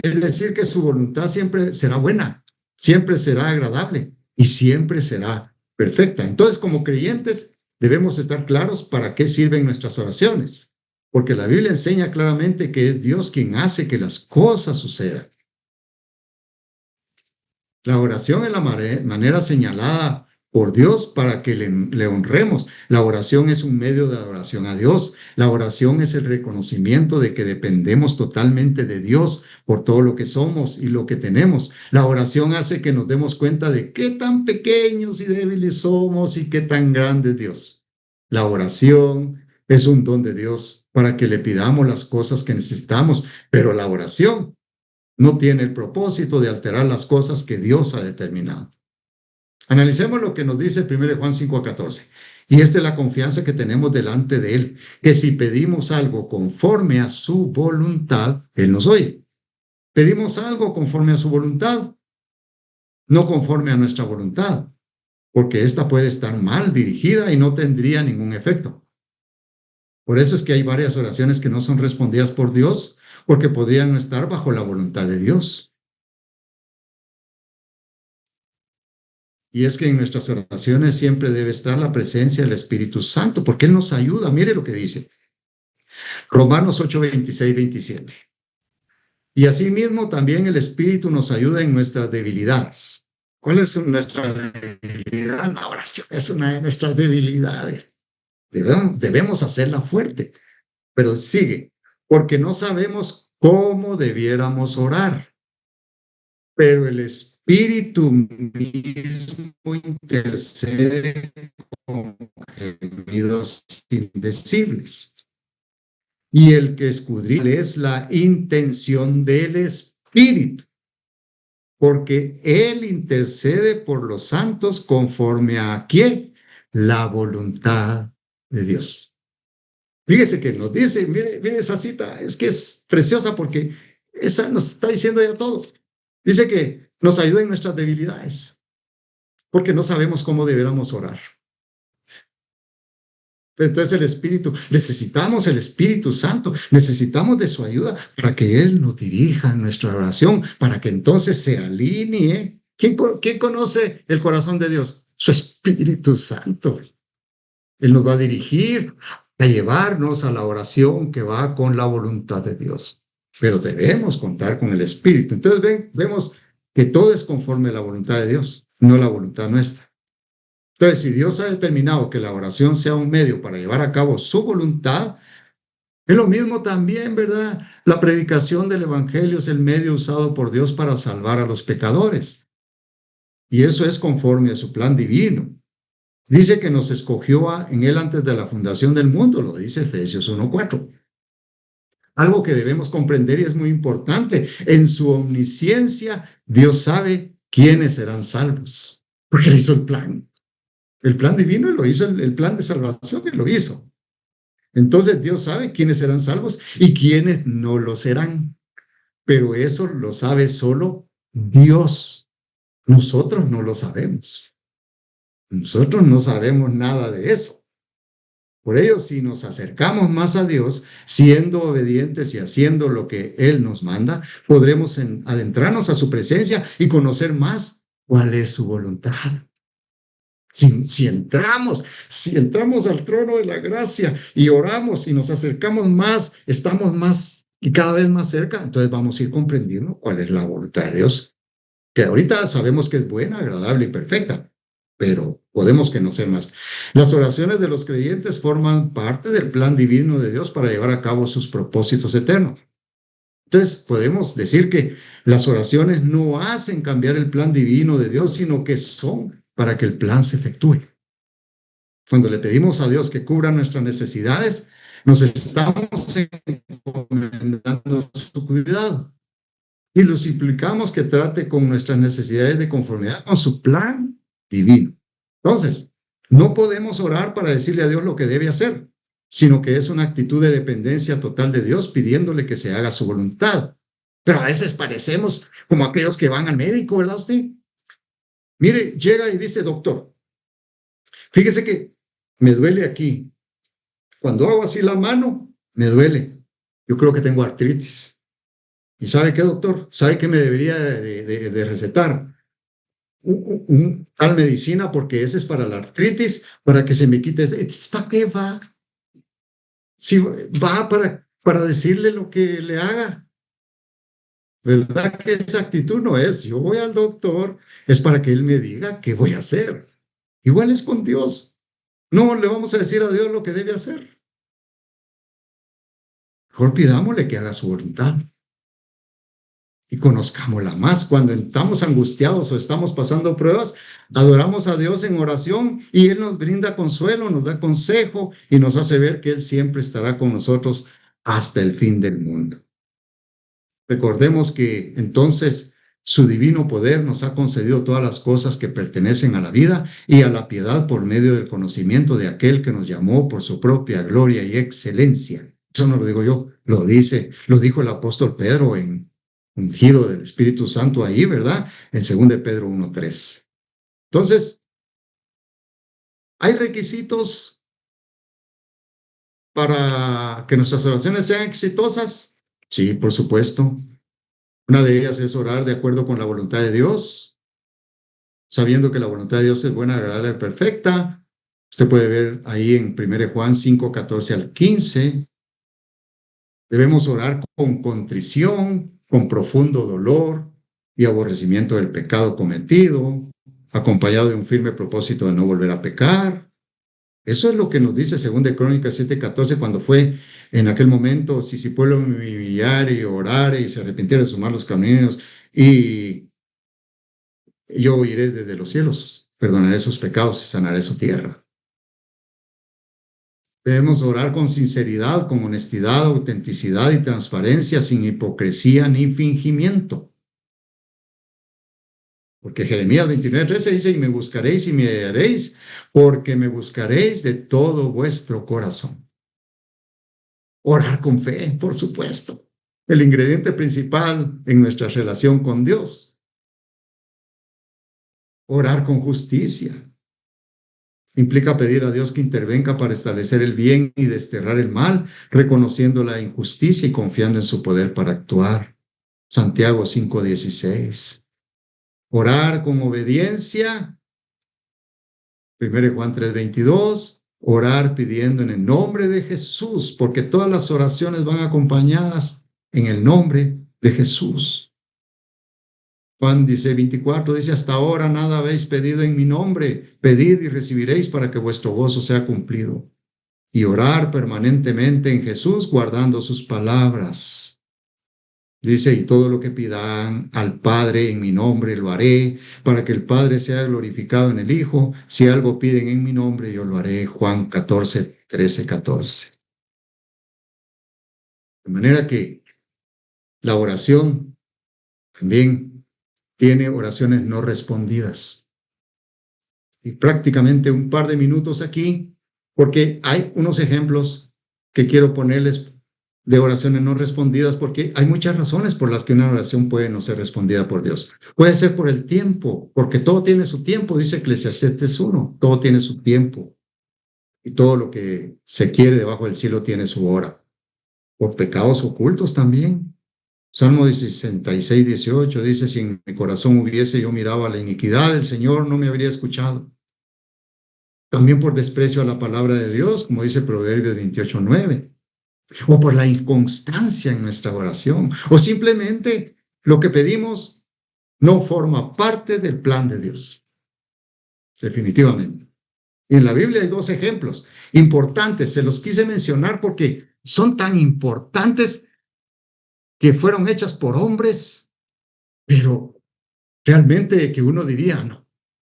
Es decir, que su voluntad siempre será buena, siempre será agradable y siempre será perfecta. Entonces, como creyentes, debemos estar claros para qué sirven nuestras oraciones, porque la Biblia enseña claramente que es Dios quien hace que las cosas sucedan. La oración es la manera señalada por Dios para que le honremos. La oración es un medio de adoración a Dios. La oración es el reconocimiento de que dependemos totalmente de Dios por todo lo que somos y lo que tenemos. La oración hace que nos demos cuenta de qué tan pequeños y débiles somos y qué tan grande es Dios. La oración es un don de Dios para que le pidamos las cosas que necesitamos, pero la oración no tiene el propósito de alterar las cosas que Dios ha determinado. Analicemos lo que nos dice 1 Juan 5:14. Y esta es la confianza que tenemos delante de Él, que si pedimos algo conforme a su voluntad, Él nos oye. Pedimos algo conforme a su voluntad, no conforme a nuestra voluntad, porque esta puede estar mal dirigida y no tendría ningún efecto. Por eso es que hay varias oraciones que no son respondidas por Dios, porque podrían no estar bajo la voluntad de Dios. Y es que en nuestras oraciones siempre debe estar la presencia del Espíritu Santo, porque Él nos ayuda. Mire lo que dice Romanos 8:26-27. Y asimismo también el Espíritu nos ayuda en nuestras debilidades. ¿Cuál es nuestra debilidad? La oración es una de nuestras debilidades. Debemos hacerla fuerte. Pero sigue, porque no sabemos cómo debiéramos orar. Pero el Espíritu mismo intercede con gemidos indecibles. Y el que escudriña es la intención del Espíritu, porque Él intercede por los santos conforme a ¿qué? La voluntad de Dios. Fíjese que nos dice, mire esa cita, es que es preciosa porque esa nos está diciendo ya todo. Dice que nos ayuda en nuestras debilidades, porque no sabemos cómo deberíamos orar. Entonces el Espíritu, necesitamos el Espíritu Santo, necesitamos de su ayuda para que Él nos dirija en nuestra oración, para que entonces se alinee. ¿Quién conoce el corazón de Dios? Su Espíritu Santo. Él nos va a dirigir, a llevarnos a la oración que va con la voluntad de Dios. Pero debemos contar con el Espíritu. Entonces vemos que todo es conforme a la voluntad de Dios, no la voluntad nuestra. Entonces, si Dios ha determinado que la oración sea un medio para llevar a cabo su voluntad, Es lo mismo también, ¿verdad? La predicación del Evangelio es el medio usado por Dios para salvar a los pecadores. Y eso es conforme a su plan divino. Dice que nos escogió en Él antes de la fundación del mundo, lo dice Efesios 1:4. Algo que debemos comprender y es muy importante. En su omnisciencia, Dios sabe quiénes serán salvos, porque Él hizo el plan. El plan divino Él lo hizo, el plan de salvación Él lo hizo. Entonces Dios sabe quiénes serán salvos y quiénes no lo serán. Pero eso lo sabe solo Dios. Nosotros no lo sabemos. Nosotros no sabemos nada de eso. Por ello, si nos acercamos más a Dios, siendo obedientes y haciendo lo que Él nos manda, podremos adentrarnos a su presencia y conocer más cuál es su voluntad. Si entramos al trono de la gracia y oramos y nos acercamos más, estamos más y cada vez más cerca, entonces vamos a ir comprendiendo cuál es la voluntad de Dios, que ahorita sabemos que es buena, agradable y perfecta, pero podemos conocer más. Las oraciones de los creyentes forman parte del plan divino de Dios para llevar a cabo sus propósitos eternos. Entonces podemos decir que las oraciones no hacen cambiar el plan divino de Dios, sino que son para que el plan se efectúe. Cuando le pedimos a Dios que cubra nuestras necesidades, nos estamos encomendando su cuidado y lo suplicamos que trate con nuestras necesidades de conformidad con su plan divino. Entonces, no podemos orar para decirle a Dios lo que debe hacer, sino que es una actitud de dependencia total de Dios, pidiéndole que se haga su voluntad. Pero a veces parecemos como aquellos que van al médico, ¿verdad usted? Mire, llega y dice, doctor, fíjese que me duele aquí. Cuando hago así la mano, me duele. Yo creo que tengo artritis. ¿Y sabe qué, doctor? ¿Sabe qué me debería de recetar? Tal medicina, porque ese es para la artritis, para que se me quite. ¿Para qué va? Si va para decirle lo que le haga. ¿Verdad que esa actitud no es? Yo voy al doctor, es para que él me diga qué voy a hacer. Igual es con Dios. No le vamos a decir a Dios lo que debe hacer. Mejor pidámosle que haga su voluntad y conozcámosla más. Cuando estamos angustiados o estamos pasando pruebas, adoramos a Dios en oración y Él nos brinda consuelo, nos da consejo y nos hace ver que Él siempre estará con nosotros hasta el fin del mundo. Recordemos que entonces su divino poder nos ha concedido todas las cosas que pertenecen a la vida y a la piedad por medio del conocimiento de aquel que nos llamó por su propia gloria y excelencia. Eso no lo digo yo, lo dijo el apóstol Pedro ungido del Espíritu Santo ahí, ¿verdad? En 2 Pedro 1:3. Entonces, ¿hay requisitos para que nuestras oraciones sean exitosas? Sí, por supuesto. Una de ellas es orar de acuerdo con la voluntad de Dios, sabiendo que la voluntad de Dios es buena, agradable y perfecta. Usted puede ver ahí en 1 Juan 5:14-15. Debemos orar con contrición, con profundo dolor y aborrecimiento del pecado cometido, acompañado de un firme propósito de no volver a pecar. Eso es lo que nos dice 2 Crónicas 7:14, cuando fue en aquel momento, si pueblo me humillare y orare y se arrepintiera de sus malos caminos, y yo oiré desde los cielos, perdonaré sus pecados y sanaré su tierra. Debemos orar con sinceridad, con honestidad, autenticidad y transparencia, sin hipocresía ni fingimiento. Porque Jeremías 29:13 dice, y me buscaréis y me hallaréis, porque me buscaréis de todo vuestro corazón. Orar con fe, por supuesto, el ingrediente principal en nuestra relación con Dios. Orar con justicia. Implica pedir a Dios que intervenga para establecer el bien y desterrar el mal, reconociendo la injusticia y confiando en su poder para actuar. Santiago 5:16. Orar con obediencia. 1 Juan 3:22. Orar pidiendo en el nombre de Jesús, porque todas las oraciones van acompañadas en el nombre de Jesús. Juan 24 dice, hasta ahora nada habéis pedido en mi nombre, pedid y recibiréis para que vuestro gozo sea cumplido. y orar permanentemente en Jesús, guardando sus palabras. Dice, y todo lo que pidan al Padre en mi nombre lo haré, para que el Padre sea glorificado en el Hijo. Si algo piden en mi nombre, yo lo haré. Juan 14, 13, 14. De manera que la oración también tiene oraciones no respondidas. Y prácticamente un par de minutos aquí, porque hay unos ejemplos que quiero ponerles de oraciones no respondidas, porque hay muchas razones por las que una oración puede no ser respondida por Dios. Puede ser por el tiempo, porque todo tiene su tiempo, dice Eclesiastés 1, todo tiene su tiempo. Y todo lo que se quiere debajo del cielo tiene su hora. Por pecados ocultos también. Salmo 66, 18 dice, si en mi corazón hubiese yo mirado a la iniquidad, el Señor no me habría escuchado. También por desprecio a la palabra de Dios, como dice Proverbios 28, 9. O por la inconstancia en nuestra oración, o simplemente lo que pedimos no forma parte del plan de Dios. Definitivamente. Y en la Biblia hay dos ejemplos importantes, se los quise mencionar porque son tan importantes que fueron hechas por hombres, pero realmente que uno diría, no,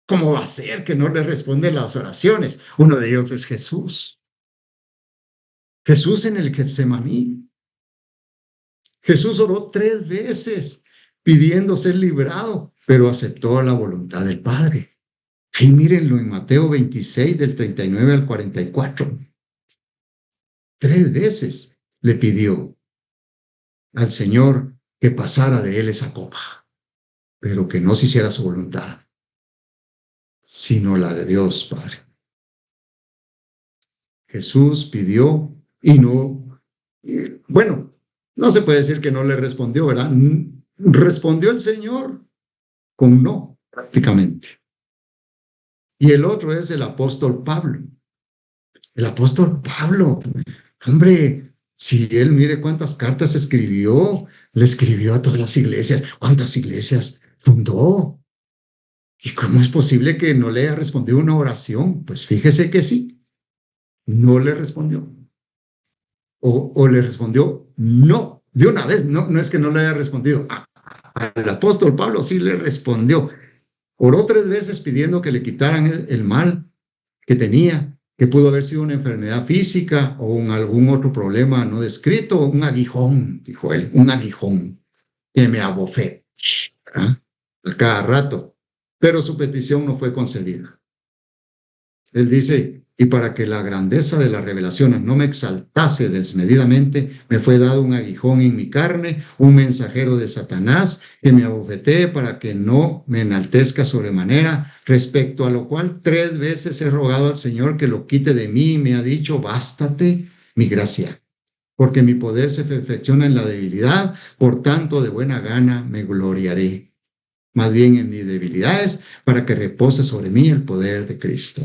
¿cómo va a ser que no le responden las oraciones? Uno de ellos es Jesús. Jesús en el Getsemaní. Jesús oró 3 veces pidiendo ser librado, pero aceptó la voluntad del Padre. Ahí mírenlo en Mateo 26, del 39 al 44. 3 veces le pidió al Señor que pasara de él esa copa, pero que no se hiciera su voluntad, sino la de Dios, Padre. Jesús pidió y no, bueno, no se puede decir que no le respondió, ¿verdad? Respondió el Señor con no, prácticamente. Y el otro es el apóstol Pablo. El apóstol Pablo, hombre, si él mire cuántas cartas escribió, le escribió a todas las iglesias, cuántas iglesias fundó. ¿Y cómo es posible que no le haya respondido una oración? Pues fíjese que sí, no le respondió. O le respondió no, de una vez, no es que no le haya respondido. Al apóstol Pablo sí le respondió. Oró 3 veces pidiendo que le quitaran el mal que tenía, que pudo haber sido una enfermedad física o algún otro problema no descrito, un aguijón, dijo él, un aguijón que me abofé a cada rato, pero su petición no fue concedida. Él dice, y para que la grandeza de las revelaciones no me exaltase desmedidamente, me fue dado un aguijón en mi carne, un mensajero de Satanás que me abofetee para que no me enaltezca sobremanera, respecto a lo cual 3 veces he rogado al Señor que lo quite de mí y me ha dicho, bástate mi gracia, porque mi poder se perfecciona en la debilidad, por tanto de buena gana me gloriaré, más bien en mis debilidades, para que repose sobre mí el poder de Cristo.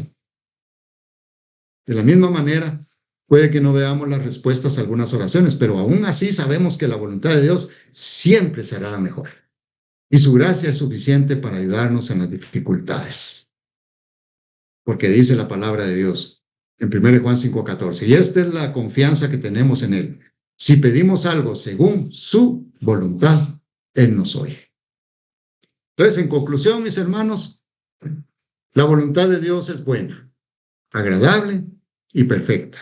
De la misma manera, puede que no veamos las respuestas a algunas oraciones, pero aún así sabemos que la voluntad de Dios siempre será la mejor. Y su gracia es suficiente para ayudarnos en las dificultades. Porque dice la palabra de Dios en 1 Juan 5:14, y esta es la confianza que tenemos en Él. Si pedimos algo según su voluntad, Él nos oye. Entonces, en conclusión, mis hermanos, la voluntad de Dios es buena, agradable y perfecta.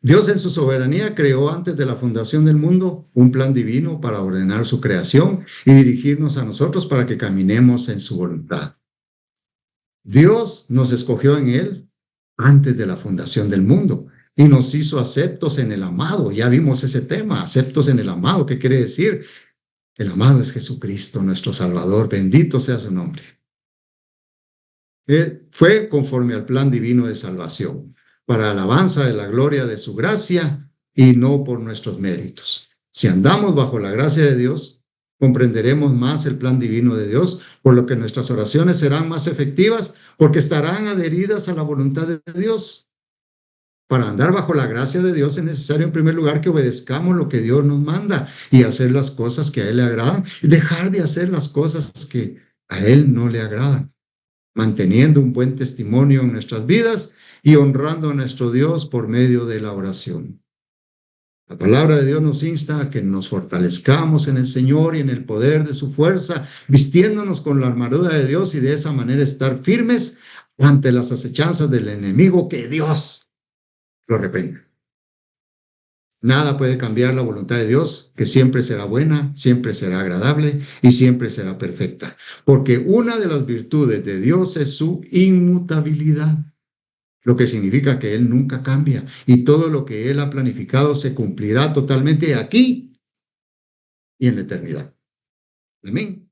Dios en su soberanía creó antes de la fundación del mundo un plan divino para ordenar su creación y dirigirnos a nosotros para que caminemos en su voluntad. Dios nos escogió en Él antes de la fundación del mundo y nos hizo aceptos en el amado. Ya vimos ese tema, aceptos en el amado. ¿Qué quiere decir? El amado es Jesucristo, nuestro Salvador. Bendito sea su nombre. Él fue conforme al plan divino de salvación, para alabanza de la gloria de su gracia y no por nuestros méritos. Si andamos bajo la gracia de Dios, comprenderemos más el plan divino de Dios, por lo que nuestras oraciones serán más efectivas, porque estarán adheridas a la voluntad de Dios. Para andar bajo la gracia de Dios es necesario en primer lugar que obedezcamos lo que Dios nos manda y hacer las cosas que a Él le agradan y dejar de hacer las cosas que a Él no le agradan, manteniendo un buen testimonio en nuestras vidas y honrando a nuestro Dios por medio de la oración. La palabra de Dios nos insta a que nos fortalezcamos en el Señor y en el poder de su fuerza, vistiéndonos con la armadura de Dios y de esa manera estar firmes ante las acechanzas del enemigo, que Dios lo reprenda. Nada puede cambiar la voluntad de Dios, que siempre será buena, siempre será agradable y siempre será perfecta. Porque una de las virtudes de Dios es su inmutabilidad, lo que significa que Él nunca cambia y todo lo que Él ha planificado se cumplirá totalmente aquí y en la eternidad. Amén.